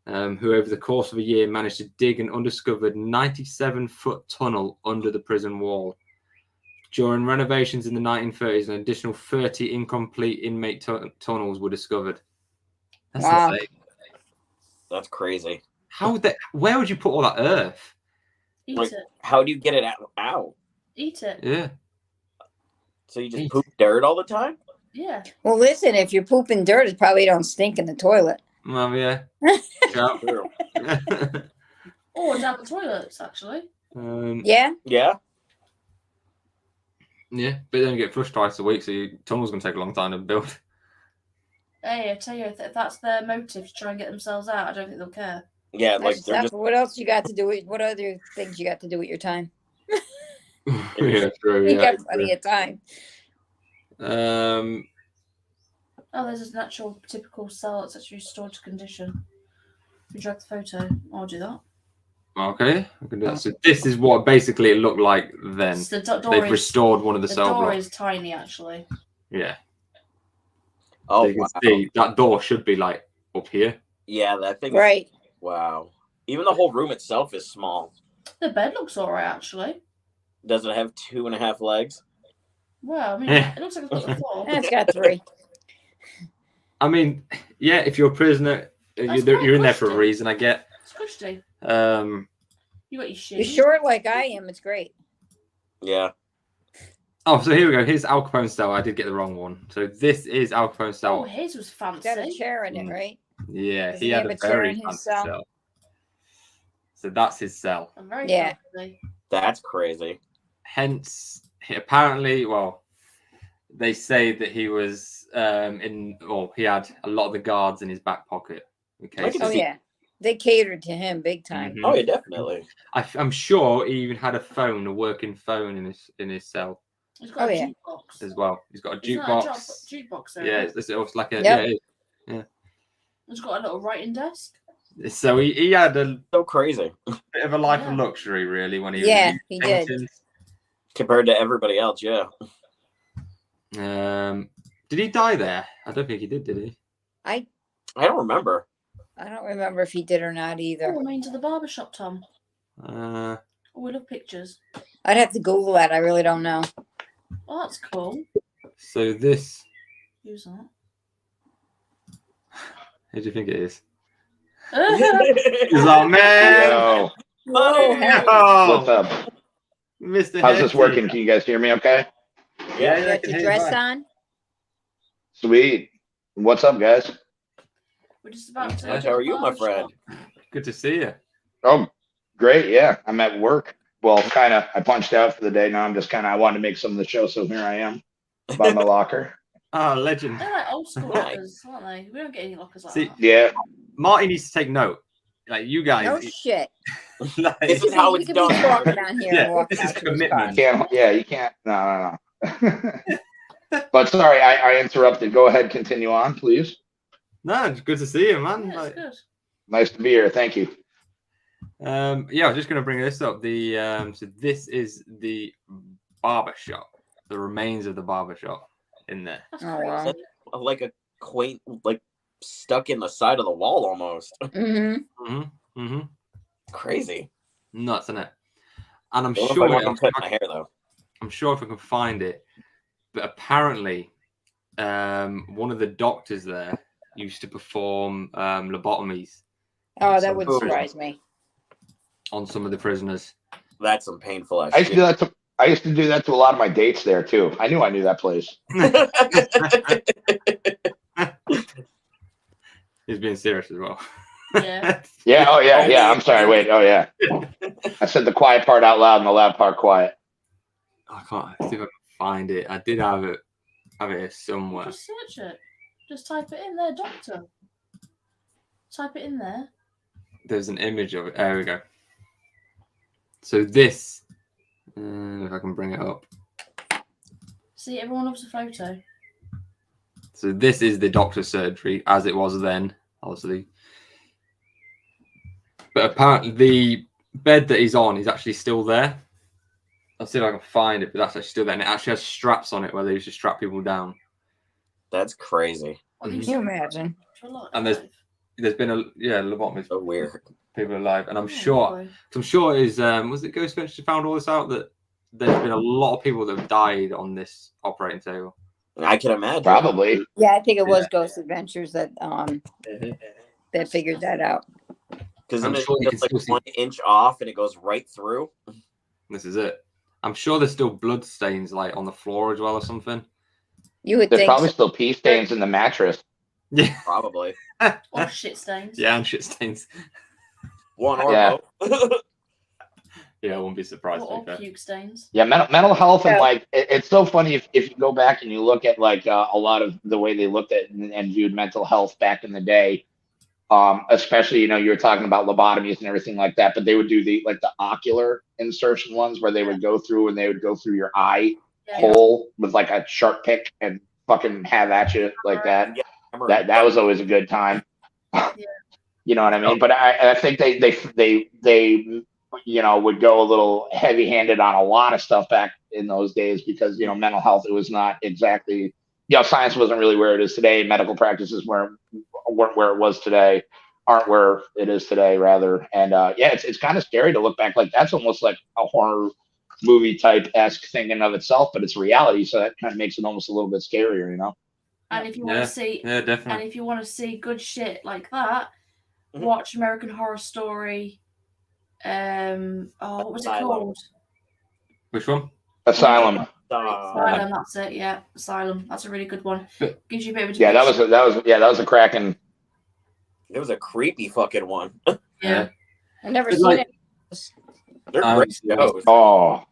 who over the course of a year managed to dig an undiscovered 97-foot tunnel under the prison wall. During renovations in the 1930s, an additional 30 incomplete inmate tunnels were discovered. That's Wow. insane. That's crazy. Where would you put all that earth? Eat Like- it. How do you get it out? Eat it. Yeah. So you just poop dirt all the time? Yeah. Well, listen, if you're pooping dirt, it probably don't stink in the toilet. Yeah. True. Or down the toilets, actually. Yeah. Yeah. Yeah, but then you get flushed twice a week, so your tunnel's going to take a long time to build. Hey, I tell you, if that's their motive to try and get themselves out, I don't think they'll care. Yeah, like That's they're just what else you got to do? What other things you got to do with your time? Yeah, true. You Yeah, got plenty of time. Oh, there's a natural, typical cell that's actually restored to condition. If you drag the photo, I'll do that. Okay, I can do that. So this is what basically it looked like then. So the door They've is, restored one of the cell door blocks. is tiny, actually. Yeah. oh So you can see that door should be like up here. yeah, that thing. Right. Wow. Even the whole room itself is small. The bed looks alright, actually. Does it have 2.5 legs? Well, I mean, Yeah. it looks like it's got 4. It's got 3. I mean, yeah, if you're a prisoner, That's you're in there for a quite reason, I get. It's cushy. You You got your shoes. You're short like I am. It's great. Yeah. Oh, so here we go. Here's Al Capone's cell. I did get the wrong one. So this is Al Capone's Oh, cell. his was It's got a fancy. chair in it, right? Yeah, Does he he had have a a chair very in his fancy cell? cell. So that's his cell. I'm very Yeah. fancy. That's crazy. Hence, apparently, well, they say that he was he had a lot of the guards in his back pocket. Okay, I can Oh see- yeah, they catered to him big time. Mhm. Oh yeah, definitely. I'm sure he even had a working phone in his cell He's got Oh, a yeah. jukebox. as well. He's got a Isn't that jukebox. jukebox there. Yeah, it's like a Yep. He's got a little writing desk. yeah. So he had a So crazy bit of a life Yeah. of luxury, really, when he Yeah, was he did. paintings. compared to everybody else. Yeah. Did he die there? I don't think he did he? I don't remember. I don't remember if he did or not either. Oh, I mean to the barber shop, Tom. Uh, Oh, we love pictures. I'd have to Google that. I really don't know. Oh, that's cool. so this, Who's that? who do you think it is? Mr. He's like, man, Yo, yo, what's up? Mr. How's this Hefty. working? Can you guys hear me okay? Yeah, You I got can your hear you dress fine. on? Sweet. What's up, guys? We're just about to. How are you, my friend? Good to see you. Oh, great. Yeah, I'm at work. Well, kind of. I punched out for the day. Now I'm just kind of, I wanted to make some of the show, so here I am by my locker. Oh, legend. They're like old school Nice. lockers, aren't they? We don't get any lockers like See, that. Yeah. Marty needs to take note. Like you guys, No shit. like, This is how You it's could done. be walking down here Yeah, and walking this is out to his commitment. car. Can't. Yeah, you can't. No. But sorry, I interrupted. Go ahead. Continue on, please. no, it's good to see you, man. Yeah, Like, it's good. Nice to be here. Thank you. yeah, I was just going to bring this up. So this is the barber shop, the remains of the barber shop in there. That's Oh, crazy. wow. Like a quaint, like stuck in the side of the wall almost. Mm-hmm. Crazy. Nuts, isn't it? And I'm I don't know if sure I want to cut my hair though. I'm sure if I can find it, but apparently, one of the doctors there used to perform lobotomies Oh, that would Ooh. surprise me. on some of the prisoners. That's some painful ass I used to shit. do that to. I used to do that to a lot of my dates there too. I knew that place. He's being serious as well. Yeah. Yeah. Oh yeah. Yeah. I'm sorry. Wait. Oh yeah. I said the quiet part out loud and the loud part quiet. I can't see if I can find it. I did have it here somewhere. Just search it. Just type it in there, doctor. Type it in there. There's an image of it. There we go. So this, if I can bring it up. See, everyone loves a photo. So this is the doctor's surgery as it was then, obviously. But apparently the bed that he's on is actually still there. I'll see if I can find it, but that's actually still there. And it actually has straps on it where they used to strap people down. That's crazy. What, Mhm. these Can you are imagine? for life? And there's been lobotomies, So weird. people alive. And I'm Oh, sure boy. is was it Ghostbusters found all this out that there's been a lot of people that have died on this operating table. I can imagine. Probably. Yeah, I think it was Ghost Adventures that figured that out. Because I'm then sure you it's can like still see- 1 inch off and it goes right through. This is it. I'm sure there's still blood stains like on the floor as well or something. You would There's think probably so. still pee stains in the mattress. Yeah. Probably. Or shit stains. Yeah, and shit stains. One or Yeah. both. Yeah, I wouldn't be surprised. Or to be fair. puke stains. Yeah, mental health and Yeah. like it's so funny if you go back and you look at like a lot of the way they looked at and viewed mental health back in the day. Especially, you were talking about lobotomies and everything like that, but they would do the ocular insertion ones where they would go through and they would go through your eye Yeah. hole with like a sharp pick and fucking have at you like that. Yeah, I remember. That was always a good time. Yeah. You know what I mean? But I think they would go a little heavy handed on a lot of stuff back in those days because mental health, it was not exactly, science wasn't really where it is today. Medical practices weren't where it was today, aren't where it is today rather. And it's kind of scary to look back. Like that's almost like a horror movie type esque thing in of itself, but it's reality. So that kind of makes it almost a little bit scarier, And if you want to see, Yeah, definitely. and if you want to see good shit like that, Mhm. watch American Horror Story. What was it Asylum. called? Which one? Asylum. Asylum. That's it. Yeah, Asylum. That's a really good one. But- Gives you a bit of a Yeah, that was a cracking. It was a creepy fucking one. yeah, I've never But seen like- it. They're Um, great shows. Oh,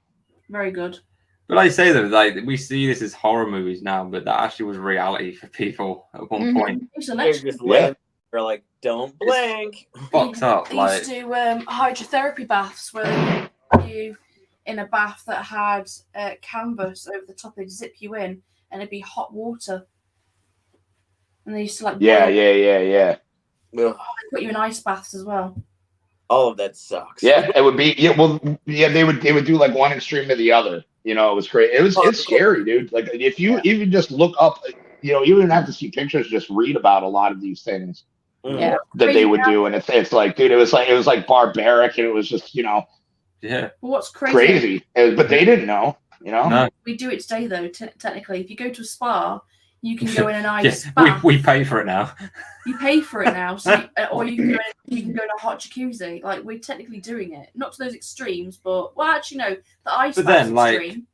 very good. But like I say though, like we see this as horror movies now, but that actually was reality for people at one Mhm. point. It's a They're lecture. just laying there like, don't blink. Fucked up. They Like used to do hydrotherapy baths where they put you in a bath that had canvas over the top. They'd zip you in, and it'd be hot water. And they used to yeah. Ugh, put you in ice baths as well. all of that sucks. Yeah, it would be. Yeah, they would do like one extreme to the other. It was great. It's scary, dude. Like if you even just look up, you even have to see pictures. Just read about a lot of these things Mm. Yeah. that they would do, and it's like, dude, it was like barbaric, and it was just yeah. But what's crazy. But they didn't know. No. We do it today, though. Technically, if you go to a spa, you can go in an ice Yes, bath. we pay for it now. You pay for it now, so or you can go in a hot jacuzzi. Like we're technically doing it, not to those extremes, but actually no, the ice But bath's then, like, extreme.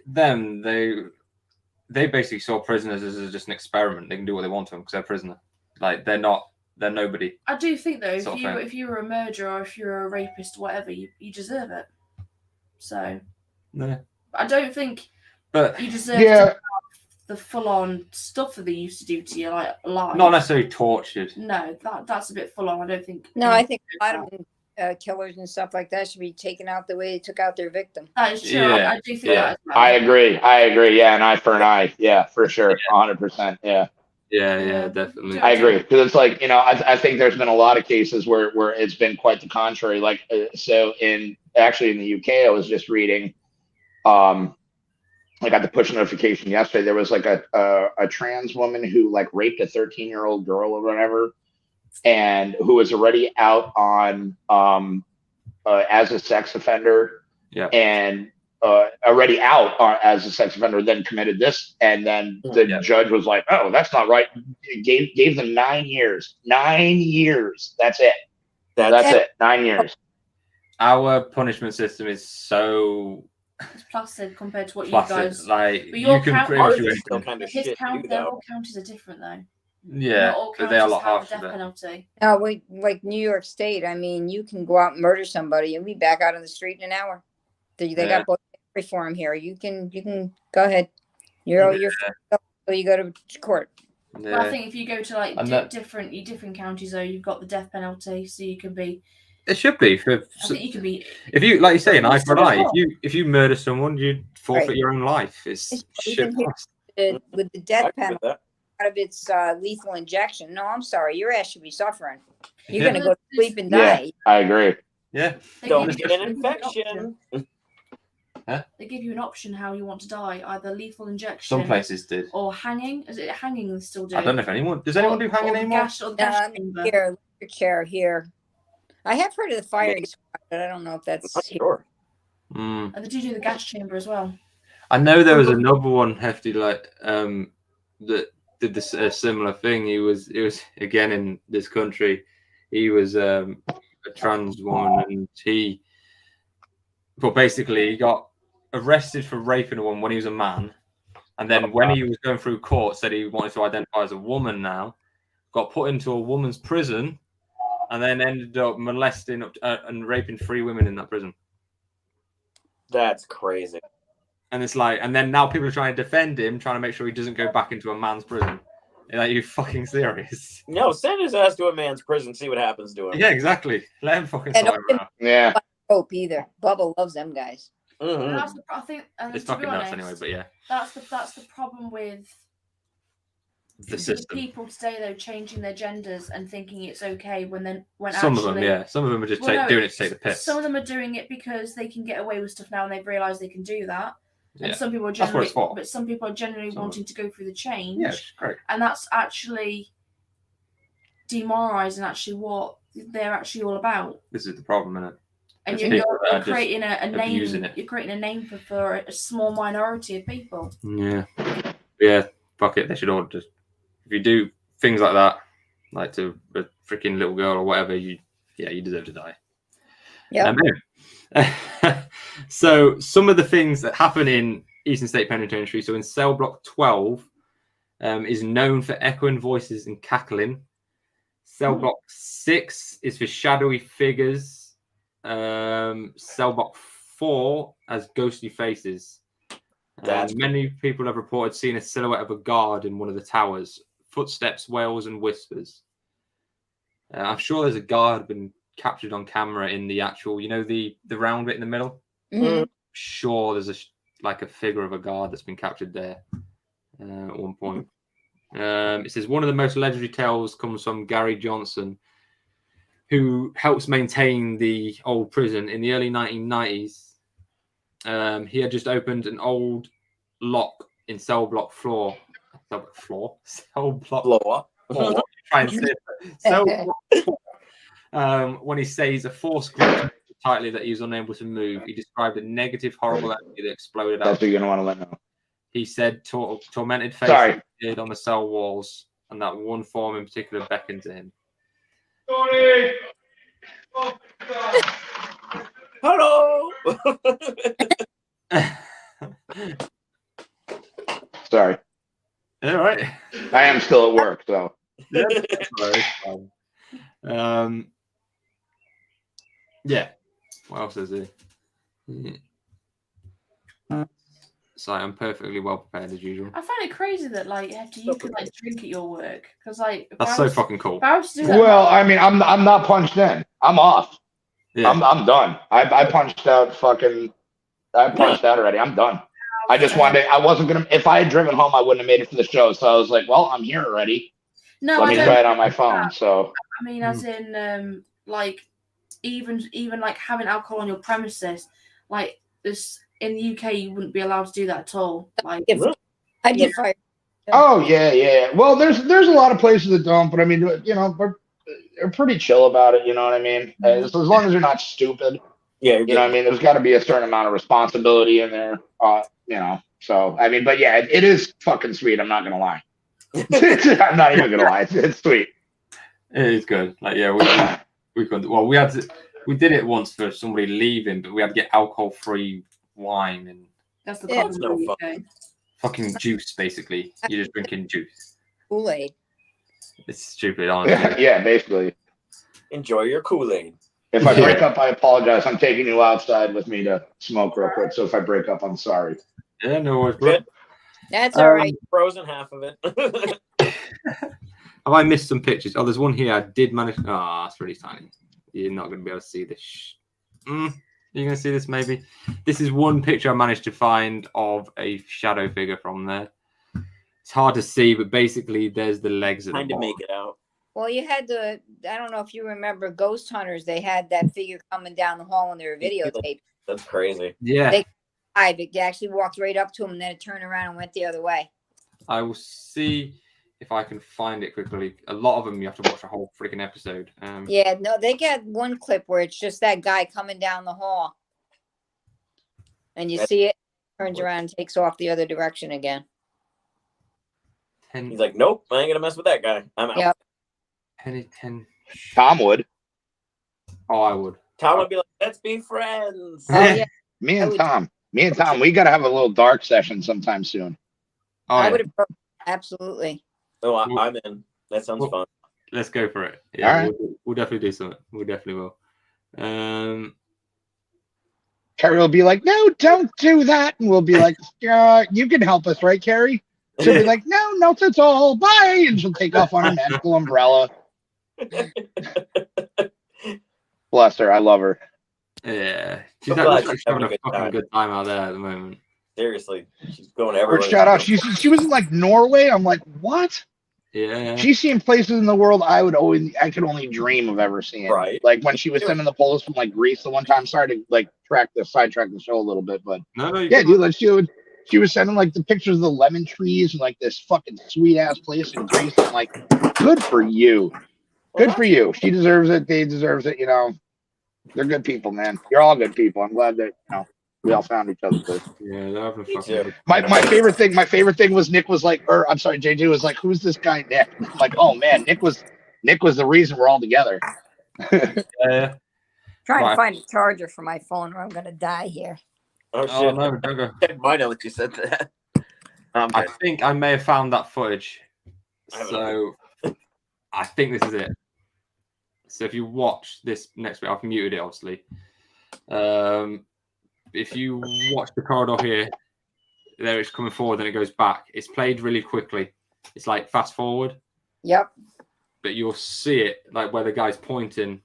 Them, they basically saw prisoners as just an experiment. They can do what they want to them because they're prisoner. Like they're nobody. I do think though, sort of thing. if you were a murderer or if you're a rapist or whatever, you deserve it. So Yeah. I don't think But you deserve Yeah. to have the full on stuff that they used to do to you, like alive. not necessarily tortured. No, that's a bit full on. I don't think. No, I think a lot of them, killers and stuff like that should be taken out the way they took out their victim. that is true. Yeah. I do think Yeah. that as well. I agree. Yeah, an eye for an eye. Yeah, for sure, 100%. Yeah. Yeah, definitely. I agree because it's like I think there's been a lot of cases where it's been quite the contrary. Like so in the UK, I was just reading. I got the push notification yesterday. There was like a trans woman who like raped a 13-year-old girl or whatever, and who was already out on as a sex offender. Yeah. And already out as a sex offender, then committed this, and then the judge was like, "Oh, that's not right." Gave them 9 years. 9 years. That's it. That's it. 9 years. Our punishment system is so It's placid compared to what placid. you guys. Like But you your can count- pretty much Ours do is still anything. kind of His shit count, too, their though. all counties are different though. Yeah, Not all but they are a counties lot have a harder. death penalty. No, like New York State. I mean, you can go out and murder somebody and be back out on the street in an hour. They Yeah. got both reform here. You can go ahead. You're so you go to court. But I Yeah. think if you go to like And that- different counties though, you've got the death penalty, so you can be. It should be for I think you can be. if you like you say an eye for an eye. Well. If you murder someone, you forfeit Right. your own life. It's Even shit. here- With the I death agree with penalty that. out of its lethal injection. No, I'm sorry. Your ass should be suffering. You're Yeah. gonna go to sleep and Yeah. die. I agree. Yeah. They Don't give get you- an they give you infection. They give you an option how you want to die, either lethal injection Some places did. or hanging. Is it hanging they still do? I don't know if anyone does anyone do hanging or the anymore? gas, or the gas Um, chamber. Here, your chair here. I have heard of the firing squad, but I don't know if that's Not here. sure. Mm. And they do the gas chamber as well. I know there was another one hefty like that did this a similar thing. He was again in this country. He was a trans woman, and basically he got arrested for raping a woman when he was a man, And then when he was going through court, said he wanted to identify as a woman now, got put into a woman's prison, and then ended up molesting and raping 3 women in that prison. That's crazy. And it's like, and then now people are trying to defend him, trying to make sure he doesn't go back into a man's prison. Are you fucking serious? No, send his ass to a man's prison, see what happens to him. Yeah, exactly. Let him fucking And sort it out. Yeah. Hope either. Bubba loves them guys. Mhm. That's I think, and It's to be fucking nuts honest, anyway, but yeah. that's the problem with The system. people today, though, changing their genders and thinking it's okay when Some actually, of them, yeah. Some of them are just Well, no, doing it to take the piss. some of them are doing it because they can get away with stuff now and they've realised they can do that. And Yeah. some people are That's what generally, it's for. but some people are generally Some of wanting to go through the change. Yeah, it's great. And that's actually demoralising actually what they're actually all about. This is the problem, isn't it? And It's you're people that are just creating a abusing name. it. You're creating a name for a small minority of people. Yeah. Yeah, fuck it. They should all just, if you do things like that, like to a freaking little girl or whatever, you deserve to die. Yeah. So some of the things that happen in Eastern State Penitentiary, so in cell block 12, is known for echoing voices and cackling. Cell block 6 is for shadowy figures. Cell block 4 has ghostly faces. Many people have reported seeing a silhouette of a guard in one of the towers. Footsteps, wails, and whispers. I'm sure there's a guard been captured on camera in the actual, the round bit in the middle. Mhm. Sure, there's a figure of a guard that's been captured there at one point. It says one of the most legendary tales comes from Gary Johnson, who helps maintain the old prison in the early 1990s. He had just opened an old lock in cell block floor. Cell block floor. Try and say it. Cell block 4. When he says a force gripped tightly that he was unable to move, he described a negative, horrible energy that exploded out. That's what you're gonna want to let know. He said tormented faces appeared on the cell walls, and that one form in particular beckoned to him. Hello. Sorry. All right. I am still at work, so. Yeah. Yeah. What else is there? So I'm perfectly well prepared as usual. I find it crazy that Hefty, you could drink at your work because That's so fucking cool. If I was to do that, Well, I mean, I'm not punched in. I'm off. Yeah. I'm done. I punched out already. I'm done. I just wanted. I wasn't gonna. If I had driven home, I wouldn't have made it for the show. So I was like, well, I'm here already. no, Let I me don't try it think on my phone. that. So I mean, as in, even having alcohol on your premises, this in the UK, you wouldn't be allowed to do that at all. I get fired. oh yeah. Well, there's a lot of places that don't, but I mean, they're pretty chill about it. You know what I mean? As long as you're not stupid. Yeah, You know what I mean? There's got to be a certain amount of responsibility in there. So I mean, but yeah, it is fucking sweet. I'm not gonna lie. I'm not even gonna lie. It's sweet. It is good. We could. Well, we did it once for somebody leaving, but we had to get alcohol-free wine and That's the Yeah, problem. no with the UK. fucking juice. Basically, you're just drinking juice. Kool-Aid. It's stupid, honestly. Yeah, basically. enjoy your Kool-Aid. If I break up, I apologize. I'm taking you outside with me to smoke real quick. So if I break up, I'm sorry. Yeah, no worries, bro. That's all right. Frozen half of it. Have I missed some pictures? Oh, there's one here. I did manage. Oh, it's really tiny. You're not going to be able to see this. You're going to see this maybe. This is one picture I managed to find of a shadow figure from there. It's hard to see, but basically there's the legs at the Trying to bottom. make it out. Well, you had I don't know if you remember Ghost Hunters. They had that figure coming down the hall on their videotape. That's crazy. Yeah. It actually walked right up to him and then it turned around and went the other way. I will see if I can find it quickly. A lot of them you have to watch a whole freaking episode. Yeah, no, they got one clip where it's just that guy coming down the hall. And you see it, turns around and takes off the other direction again. He's like, nope, I ain't gonna mess with that guy. I'm out. Yep. Penny. Tom would. Oh, I would. Tom would be like, let's be friends. Oh, yeah. Me and Tom, we got to have a little dark session sometime soon. Oh, I yeah. would have absolutely. Oh, I'm in. That sounds Well, fun. Let's go for it. Yeah, All right. we'll definitely do something. We definitely will. Kerry will be like, no, don't do that. And we'll be like, you can help us, right, Kerry? She'll be like, no, not at all. Bye. And she'll take off on her magical umbrella. Bless her. I love her. Yeah, she's I'm glad having she's having a a good fucking time. good time out there at the moment. Seriously, she's going Or everywhere. shout out. She was in like Norway. I'm like, what? Yeah. She's seen places in the world I could only dream of ever seeing. Right. Like when she was sending the polos from like Greece the one time. Sorry to like sidetrack the show a little bit, but No, yeah, dude, like she was sending like the pictures of the lemon trees and like this fucking sweet ass place in Greece. I'm like, good for you. Good for you. She deserves it. They deserves it. You know, they're good people, man. You're all good people. I'm glad that we all found each other. Too. Yeah, they're having a Me fucking too. good My favorite thing was Nick was like, or I'm sorry, JJ was like, who's this guy Nick? I'm like, oh man, Nick was the reason we're all together. Yeah. Trying Right. to find a charger for my phone or I'm gonna die here. Oh Oh shit! no, don't go. I know that you said that. I think I may have found that footage. I haven't. So I think this is it. So if you watch this next bit, I've muted it obviously. If you watch the corridor here, there it's coming forward and it goes back. It's played really quickly. It's like fast forward, Yep. but you'll see it like where the guy's pointing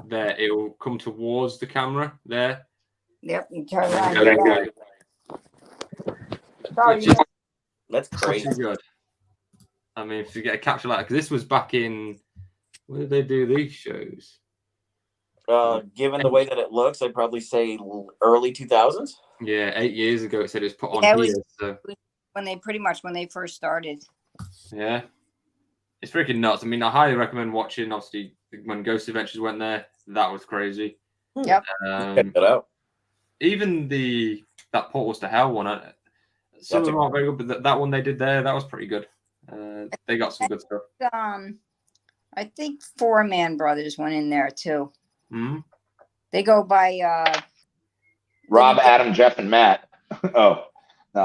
there. It will come towards the camera there. Yep. You turn around. There you and go. Sorry, Which is That's pretty crazy. good. I mean, if you get a capture like that, because this was back in, when did they do these shows? Given the way that it looks, I'd probably say early 2000s. Yeah, 8 years ago it said it was put on Yeah, it here. was- So when they first started. yeah, it's freaking nuts. I mean, I highly recommend watching. Obviously, when Ghost Adventures went there, that was crazy. Yep. Check that out. Even that Portals to Hell one, some of them aren't very good, but that one they did there, that was pretty good. They got some good stuff. I think Four Man Brothers went in there too. Mm-hmm. They go by Rob, Adam, Jeff, and Matt. Oh no,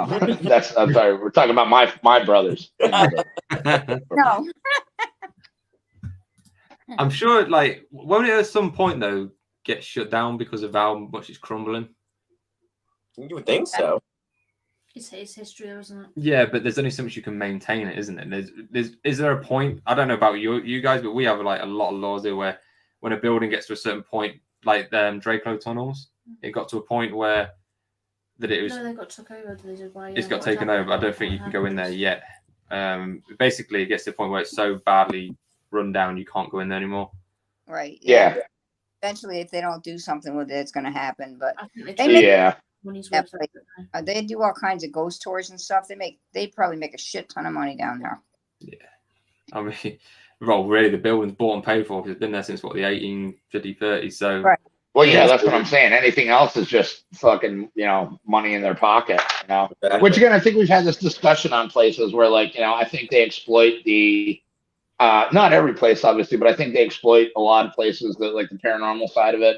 I'm sorry. We're talking about my brothers. no. I'm sure, like, won't it at some point though get shut down because of how much it's crumbling? You would think so. It's history, though, isn't it? Yeah, but there's only so much you can maintain it, isn't it? Is there a point? I don't know about you guys, but we have like a lot of laws here where when a building gets to a certain point, like Draco tunnels, it got to a point where that it was. No, they got took over. They did by, It's got taken over. I don't think you can go in there yet. Basically, it gets to the point where it's so badly run down you can't go in there anymore. Right. Yeah. Eventually, if they don't do something with it, it's going to happen. But I think They make- Yeah. money's Yeah, worth it. they do all kinds of ghost tours and stuff. They probably make a shit ton of money down there. I mean, well, really, the building's bought and paid for because it's been there since what, the 1850s, 30s. So Right. Well, yeah, that's what I'm saying. Anything else is just fucking, money in their pocket, Exactly. Which again, I think we've had this discussion on places where, like, I think they exploit the, not every place, obviously, but I think they exploit a lot of places that, like, the paranormal side of it.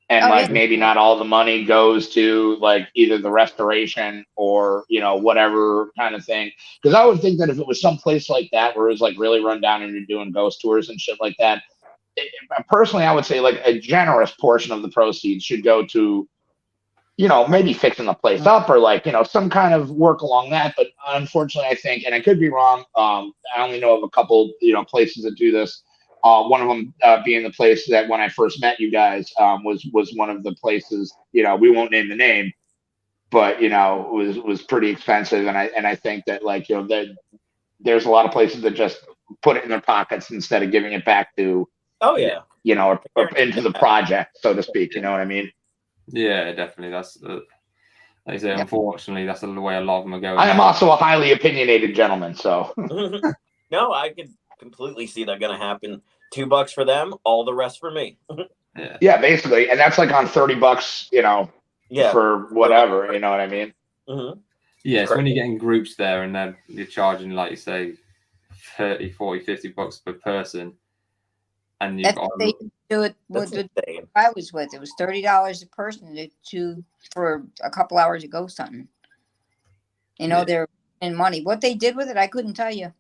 And, Oh, like, yeah. maybe not all the money goes to, like, either the restoration or, whatever kind of thing. Because I would think that if it was some place like that where it was, like, really run down and you're doing ghost tours and shit like that, personally, I would say, like, a generous portion of the proceeds should go to, maybe fixing the place up or, like, some kind of work along that. But unfortunately, I think, and I could be wrong, I only know of a couple, places that do this. One of them being the place that when I first met you guys was one of the places, we won't name the name, but, was pretty expensive. And I think that, like, that there's a lot of places that just put it in their pockets instead of giving it back to, Oh yeah. or into the project, so to speak. You know what I mean? yeah, definitely. That's like I say, Yep. Unfortunately, that's the way a lot of them are going. I am now. also a highly opinionated gentleman, so No, I could completely see that going to happen. $2 for them, all the rest for me. Yeah. yeah, basically, and that's like on $30, Yeah. for whatever. You know what I mean? Mhm. Yeah, so when you're getting groups there and then you're charging, like you say, 30, 40, $50 per person, and you've That's got what they do it That's with insane. I was with. It was $30 a person for a couple hours of ghost hunting. Yeah. They're and money. What they did with it, I couldn't tell you.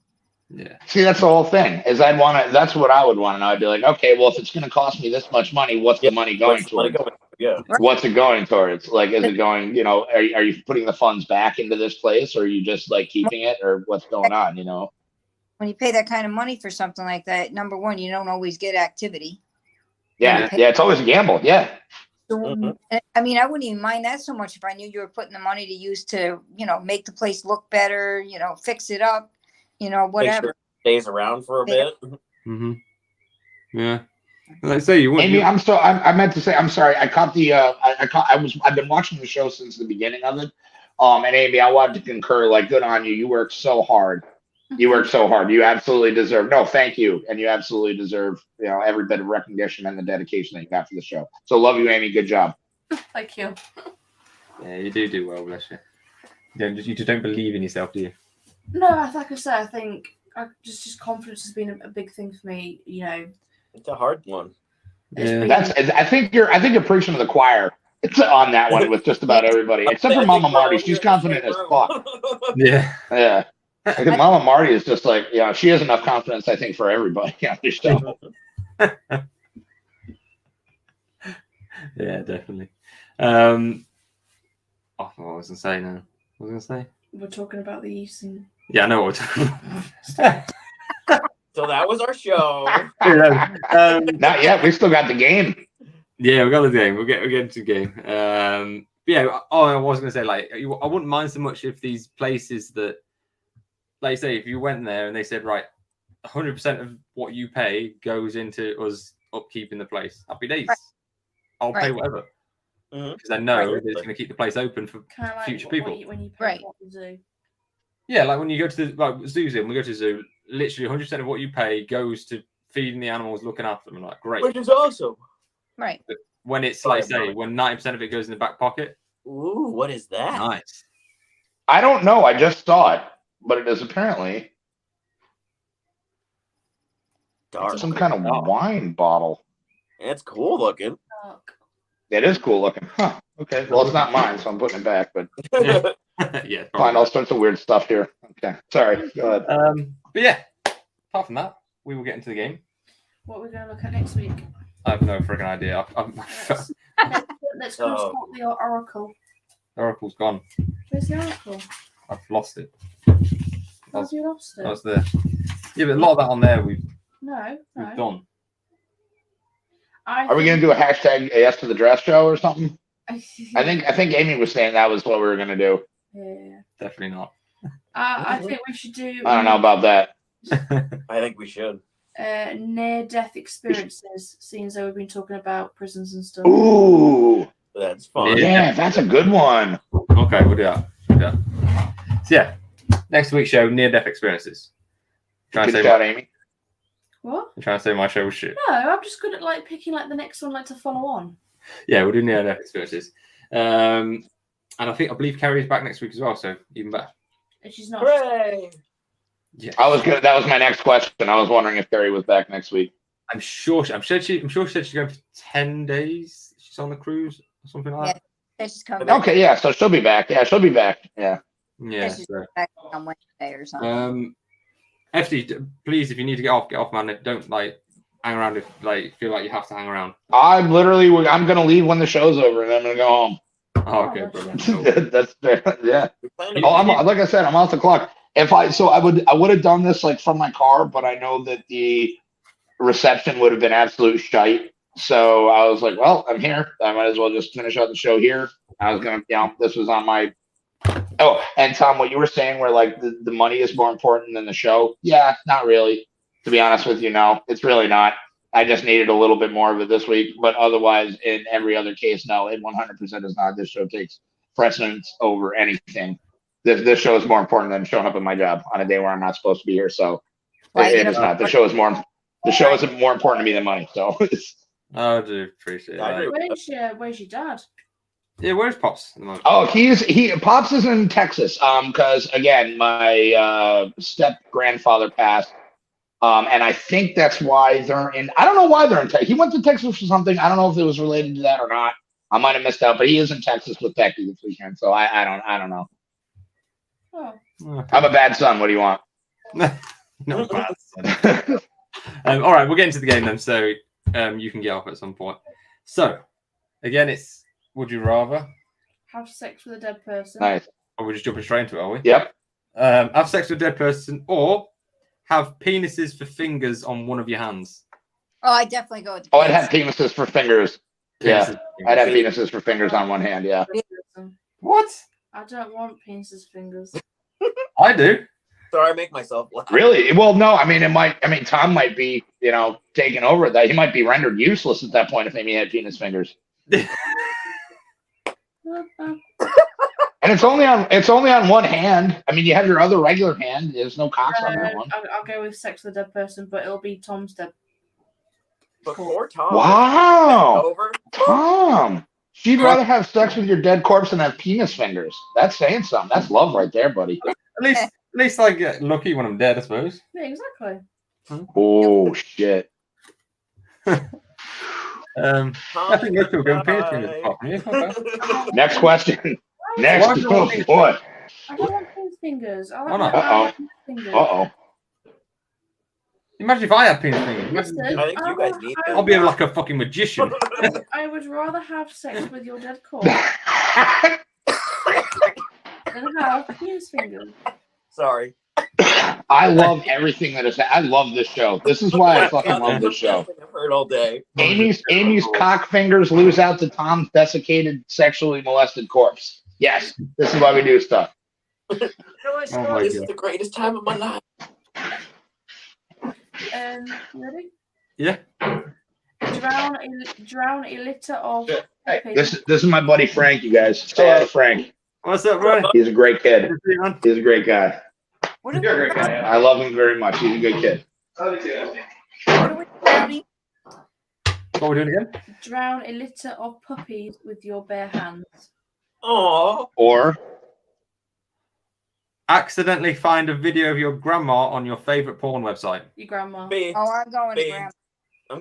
Yeah. See, that's the whole thing. Is I'd want to. That's what I would want to know. I'd be like, okay, well, if it's going to cost me this much money, what's the money going What's the money towards? going? Yeah. What's it going towards? Like, is it going? You know, are you putting the funds back into this place, or are you just like keeping it, or what's going on? You know. When you pay that kind of money for something like that, number one, you don't always get activity. Yeah, it's always a gamble. Yeah. Mhm. I mean, I wouldn't even mind that so much if I knew you were putting the money to use to, make the place look better, fix it up, Make whatever. sure it stays around for a bit. Mm-hmm. Yeah. Like I say, you wouldn't. Amy, I meant to say, I'm sorry. I caught the. I've been watching the show since the beginning of it. And Amy, I wanted to concur. Like, good on you. You worked so hard. You worked so hard. You absolutely deserve. No, thank you, and you absolutely deserve. Every bit of recognition and the dedication that you got for the show. So, love you, Amy. Good job. Thank you. Yeah, you do well, bless you. You just don't believe in yourself, do you? No, like I said, I think just confidence has been a big thing for me. It's a hard one. Yeah. I think you're preaching to the choir. It's on that one with just about everybody, except for Mama Marty. She's confident as fuck. Yeah. Yeah. Because Mama Marty is just like, she has enough confidence, I think, for everybody on the show. Yeah, definitely. What was I going to say now? What was I going to say? We're talking about the East and Yeah, I know what we're talking about. So that was our show. Not yet. We still got the game. Yeah, we got the game. We'll get into the game. Yeah. I was going to say, like, I wouldn't mind so much if these places that, like, say, if you went there and they said, right, 100% of what you pay goes into us upkeeping the place. Happy days. Right. I'll pay whatever. Because I know that it's going to keep the place open for kind of like future people. when you pay for the zoo. Yeah, like when you go to the zoos, we go to the zoo, literally 100% of what you pay goes to feeding the animals, looking after them. Like, great. Which is awesome. Right. But when it's like, say, when 90% of it goes in the back pocket. Ooh, what is that? Nice. I don't know. I just saw it, but it is apparently Dark. some kind of wine bottle. It's cool looking. It is cool looking. Huh. Okay. Well, it's not mine, so I'm putting it back. But Yeah. find all sorts of weird stuff here. Okay. Sorry. Go ahead. But yeah, apart from that, we will get into the game. What we're going to look at next week? I have no freaking idea. Let's consult the Oracle. Oracle's gone. Where's the Oracle? I've lost it. How's you lost it? That's there. Yeah, but a lot of that on there we've No. done. Are we going to do a hashtag yes to the dress show or something? I think Amy was saying that was what we were going to do. Yeah. Definitely not. I think we should do. I don't know about that. I think we should. Near-death experiences, seeing as though we've been talking about prisons and stuff. Ooh. That's fun. Yeah, that's a good one. Okay, we'll do that. So yeah, next week's show, near-death experiences. Good shot, Amy. What? I'm trying to say my show was shit. No, I'm just good at picking the next one to follow on. Yeah, we'll do near-death experiences. And I believe Kerry's back next week as well, so even better. And she's not. Hooray! Yeah. I was good. That was my next question. I was wondering if Kerry was back next week. I'm sure she said she's going for 10 days. She's on the cruise or something like that. She's coming back. Okay, yeah, so she'll be back. Yeah, she'll be back. Yeah. Yeah. She's back on Wednesday or something. Hefty, please, if you need to get off, man. Don't hang around if feel like you have to hang around. I'm gonna leave when the show's over and I'm gonna go home. Oh, okay, brilliant. That's fair. Yeah. Oh, I'm like I said, I'm off the clock. I would have done this from my car, but I know that the reception would have been absolute shite. So I was like, well, I'm here. I might as well just finish out the show here. I was gonna, this was on my. Oh, and Tom, what you were saying, where the money is more important than the show? Yeah, not really. To be honest with you, no, it's really not. I just needed a little bit more of it this week, but otherwise, in every other case, no, it 100% is not. This show takes precedence over anything. This show is more important than showing up at my job on a day where I'm not supposed to be here. So it is not. The show is more important to me than money. So I do appreciate that. Where's your dad? Yeah, where's Pops at the moment? Oh, Pops is in Texas. Because again, my step grandfather passed. And I think that's why they're in. I don't know why they're in Texas. He went to Texas for something. I don't know if it was related to that or not. I might have missed out, but he is in Texas with Becky this weekend. So I don't know. Oh. Okay. I'm a bad son. What do you want? Not bad. Son. All right, we'll get into the game then. So you can get off at some point. So again, it's would you rather? Have sex with a dead person. Nice. Or we're just jumping straight into it, are we? Yep. Have sex with a dead person, or have penises for fingers on one of your hands. Oh, I definitely go with the Oh, I'd have penis. penises for fingers. Yeah, Penises. I'd have penises for fingers on one hand. Yeah. What? I don't want penises fingers. I do. Sorry, I make myself laugh. Really? Well, no. I mean, it might. I mean, Tom might be, taking over that. He might be rendered useless at that point if he had penis fingers. And it's only on one hand. I mean, you have your other regular hand. There's no cocks on that one. I'll go with sex with a dead person, but it'll be Tom's dead. But poor Tom. Wow, Over. Tom. She'd rather have sex with your dead corpse than have penis fingers. That's saying something. That's love right there, buddy. At least I get lucky when I'm dead, I suppose. Yeah, exactly. Oh shit. I think most people go penis fingers. Apart from you. Okay. Next question. Why Next. do you want penis What? I don't want penis fingers. I Why like not? Uh-oh. penis fingers. Uh-oh. Imagine if I had penis fingers. Listen, I think you guys need I'll be like a fucking magician. I would rather have sex with your dead corpse than have penis fingers. Sorry. I love everything that is. I love this show. This is why I fucking love this show. I've heard all day. Amy's cock fingers lose out to Tom's desiccated, sexually molested corpse. Yes, this is why we do stuff. Oh my This is God. the greatest time of my life. Ready? Yeah. Drown a litter of Hey, puppies. this is my buddy Frank. You guys, say hi to Frank. What's up, bro? He's a great kid. What He's a great guy. What are, I love him very much. He's a good kid. what are we doing? are we doing again? Drown a litter of puppies with your bare hands. Aww. Or Accidentally find a video of your grandma on your favorite porn website. Your grandma. B. Oh, I'm going to B. grandma. I'm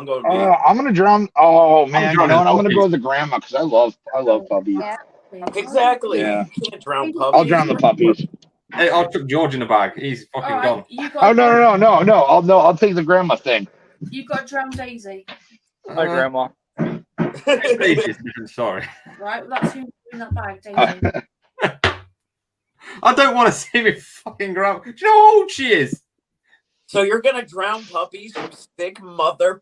going B. I'm gonna drown. Oh man, you know drowning what? I'm gonna puppies. go with the grandma because I love puppies. Yeah. Exactly. Yeah. You can't drown puppies. I'll drown the puppies. Hey, I took George in the bag. He's fucking All gone. right, you got. Oh no! I'll take the grandma thing. You got drown Daisy, Hi, grandma. Daisy, sorry. right? Well, that's who's in that bag, Daisy. I don't want to see me fucking grandma. Do you know how old she is? So you're gonna drown puppies, you sick mother.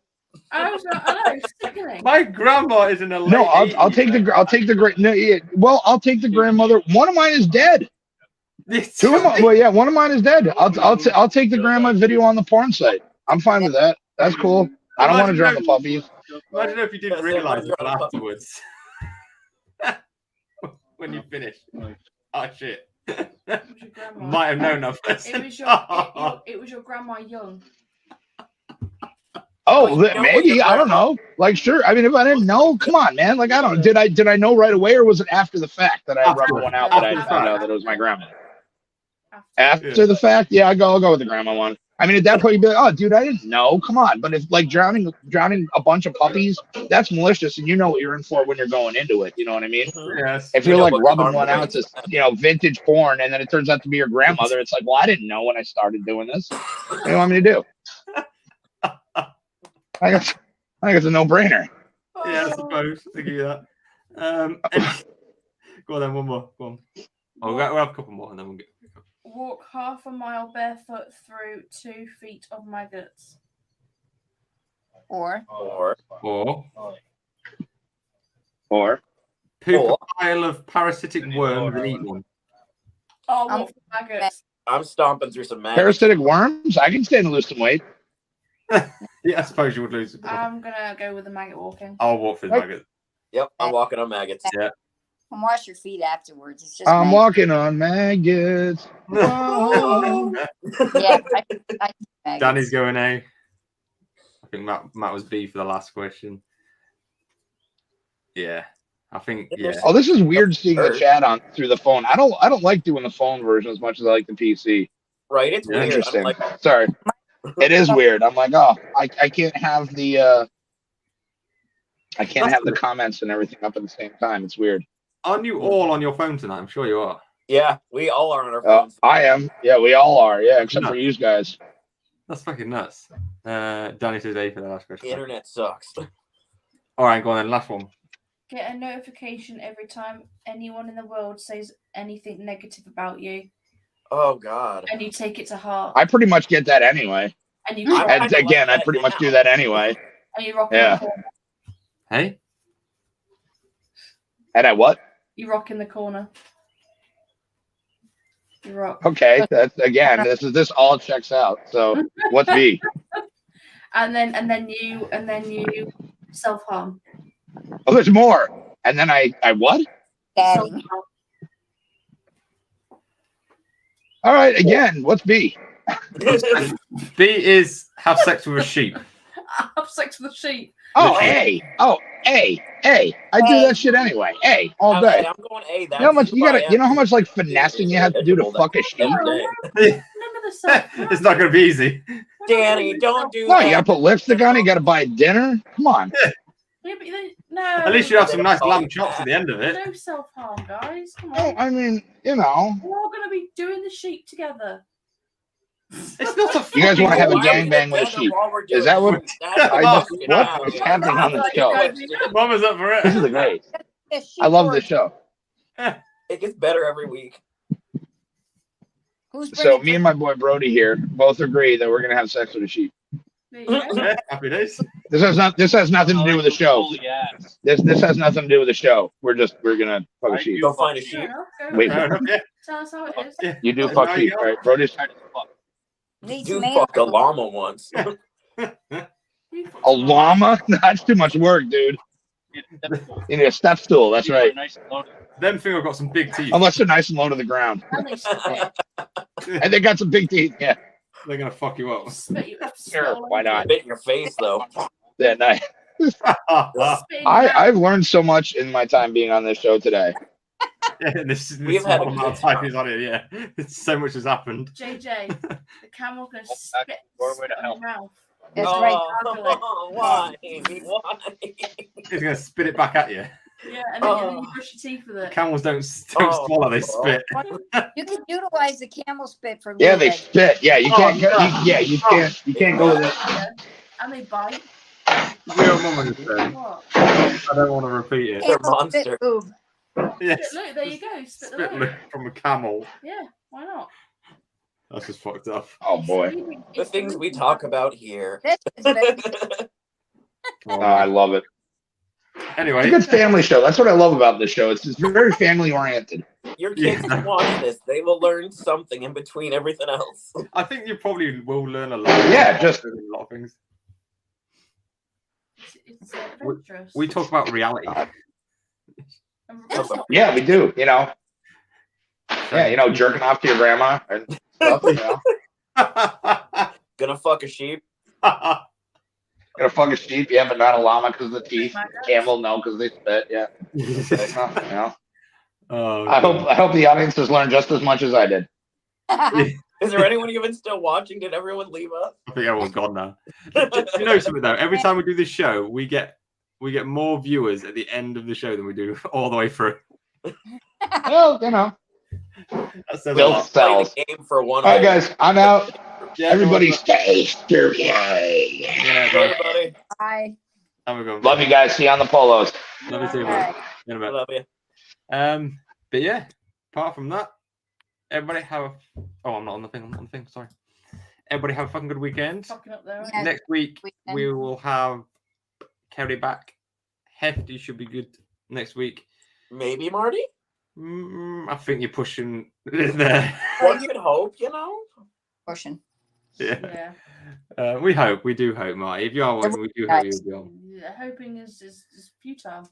I know, sickening. My grandma is in a late No, I'll take the great. No, yeah, well, I'll take the grandmother. One of mine is dead. Two of them. Well, yeah, one of mine is dead. I'll take the grandma video on the porn site. I'm fine with that. That's cool. I don't want to drown the puppies. Imagine if you didn't Yes, realise it I'm gonna afterwards. When you finish. Oh shit. It was your grandma. Might have known that It person. was it was your grandma young. Oh, Well, you know maybe what your I don't know. Like, sure. I mean, if I didn't know, come on, man. Like, I don't. Did I know right away, or was it after the fact that I After rubbed the one out fact. that I After the found fact. out that it was my grandma? After. After the fact, yeah, I'll go with the grandma one. I mean, at that point, you'd be like, oh, dude, I didn't know. Come on. But if like drowning a bunch of puppies, that's malicious, and you know what you're in for when you're going into it. You know what I mean? Yes. If You you're know like what rubbing karma one out is. to vintage porn, and then it turns out to be your grandmother, it's like, well, I didn't know when I started doing this. What do you want me to do? I think it's a no-brainer. Yeah, I suppose. I give you that. Go on then, one more. Go on. Oh, we'll have a couple more and then we'll get. Walk half a mile barefoot through 2 feet of maggots. Or Or poop Or- a pile of parasitic worms and eat one. Oh, I'm- what for maggots? I'm stomping through some maggots. Parasitic worms? I can stand and lose some weight. Yeah, I suppose you would lose. I'm gonna go with the maggot walking. I'll walk through the maggot. Yep, I'm walking on maggots. Yeah. and wash your feet afterwards. It's just I'm nice. walking on maggots. Whoa. Yeah, I Danny's going A. I think Matt was B for the last question. Yeah, I think yeah. Oh, this is weird seeing the chat on through the phone. I don't like doing the phone version as much as I like the PC. Right? It's Yeah. weird. Interesting. I'm like, Sorry. It is weird. I'm like, oh, I can't have the comments and everything up at the same time. It's weird. Aren't you all on your phone tonight? I'm sure you are. Yeah, we all are on our phones. I am. Yeah, we all are. Yeah, except for you guys. That's fucking nuts. Danny says A for the last The question. internet sucks. All right, go on then. Last one. Get a notification every time anyone in the world says anything negative about you, Oh God. and you take it to heart. I pretty much get that anyway. And you I rock, And kinda again, like I that pretty much now. do that anyway. and you rock Yeah. in the corner. Hey? And I what? You rock in the corner. You rock. Okay, that's again. This all checks out. So what's B? And then you self-harm. Oh, there's more. And then I what? Daddy. Self-harm. All right, again. What's B? B is have sex with a sheep. Have sex with a sheep. Oh, A. Oh, A. I do that shit anyway. A all day. I'm going A. You know how much you gotta? You know how much like finessing you have to do to fuck a sheep? None of the self-harm. It's not going to be easy. Danny, don't do No, that. you gotta put lipstick on. You gotta buy dinner. Come on. Yeah, but no. At least you have some nice lamb chops at the end of it. No self-harm, guys. Come Oh, on. I mean, you know. We're all going to be doing the sheep together. It's not a You guys want to have a Why are we gangbang with a together sheep? while we're Is that doing what? this? That's I what just, we're what doing is now. happening on this show? Mama's up for This it. is great. The sheep I love word. this show. It gets better every week. Who's So bringing me and my boy Brody here both agree that we're gonna have sex with a sheep. There you go. Yeah, happy days. This has nothing to do with the show. Yes. This has nothing to do with the show. We're gonna fuck a sheep. Go find a Fair sheep. enough. Go Wait, Fair enough, yeah. Tell us how it is. Yeah. You do There fuck you sheep, go. right? Brody's Needs Dude man. fucked a llama once. You fuck a llama. That's too much work, dude. You need a step stool. That's right. Them thing have got some big teeth. Unless they're nice and low to the ground, And they spit. and they got some big teeth. Yeah, They're going to fuck you up. Spit you. Spit sure. all Why over not? Bit in your face though. Yeah, nice. you. Spit in your mouth. I've learned so much in my time being on this show today. Yeah, this We've had a small amount of good time time. he's on it, yeah. It's so much has happened. JJ, the camel can spit one way to in your mouth. That's right. Why? Why? He's going to spit it back at you. Yeah, and then you brush your teeth with it. Camels don't Oh. swallow, they spit. You can utilize the camel spit for Yeah, they lubricant. spit. Yeah, you Oh, can't. Go, no. you can't go with it. Yeah. And they bite. Real Mama just said. What? I don't want to repeat it. They're Camel spit monsters. lube. Yes. Look, there you go. Spit the Spit load. lick from a camel. Yeah, why not? That's just fucked up. Oh boy, The things we talk about here. This is very oh, I love it. It's a Anyway, good family show. That's what I love about this show. It's very family oriented. Your kids Yeah. can watch this. They will learn something in between everything else. I think you probably will learn a lot. Yeah, just- a lot of things. It's adventurous. We talk about reality. And that's not- Yeah, we do. You know. Yeah, you know, jerking off to your grandma and stuff. You know, Gonna fuck a sheep. gonna fuck a sheep. Yeah, but not a llama because of the teeth. Camel, no, because they spit. Yeah. You know. Oh, I hope the audience has learned just as much as I did. Is there anyone even still watching? Did everyone leave us? I think everyone's gone now. You know something though? Every time we do this show, we get more viewers at the end of the show than we do all the way through. Well, you know, That says a Bill lot. sells. Play the game for one. All right, hour. guys, I'm out. Yeah, Everybody everyone's- stay sturdy. Yeah, bro. Everybody, Bye. Have a good one. Love you guys. See you on the polos. Love you too, All bro. right. In a I bit. love you. But yeah, apart from that, everybody have a. Oh, I'm not on the thing. I'm not on the thing. Sorry. Everybody have a fucking good weekend. Fucking up there. Yeah. Next week Weekend. we will have Kerry back. Hefty should be good next week. Maybe Marty. I think you're pushing there. One could hope, you know. Pushing. Yeah. Yeah. We hope. We do hope, Marty. If you are watching, we do hope you'll be on. Yeah, hoping is futile.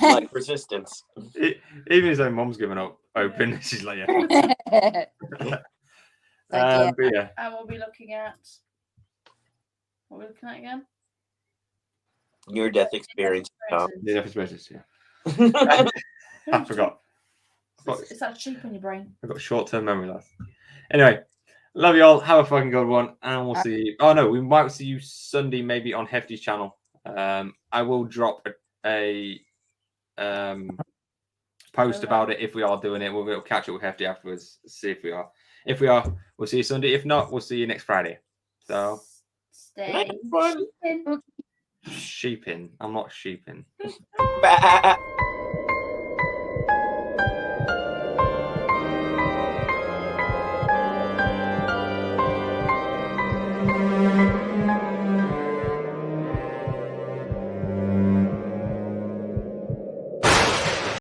Like resistance. Even his own mom's given up open. She's like, yeah. Yeah. But yeah. And we'll be looking at. What are we looking at again? Near death experience. Yeah, definitely yeah. I forgot. It's that cheap in your brain. I've got short-term memory loss. Anyway, love you all. Have a fucking good one, and we'll see you. Oh no, we might see you Sunday, maybe on Hefty's channel. I will drop a post about it if we are doing it. We'll catch up with Hefty afterwards. See if we are. If we are, we'll see you Sunday. If not, we'll see you next Friday. So Stay Fun. sheeping. sheeping. I'm not sheeping. Bah.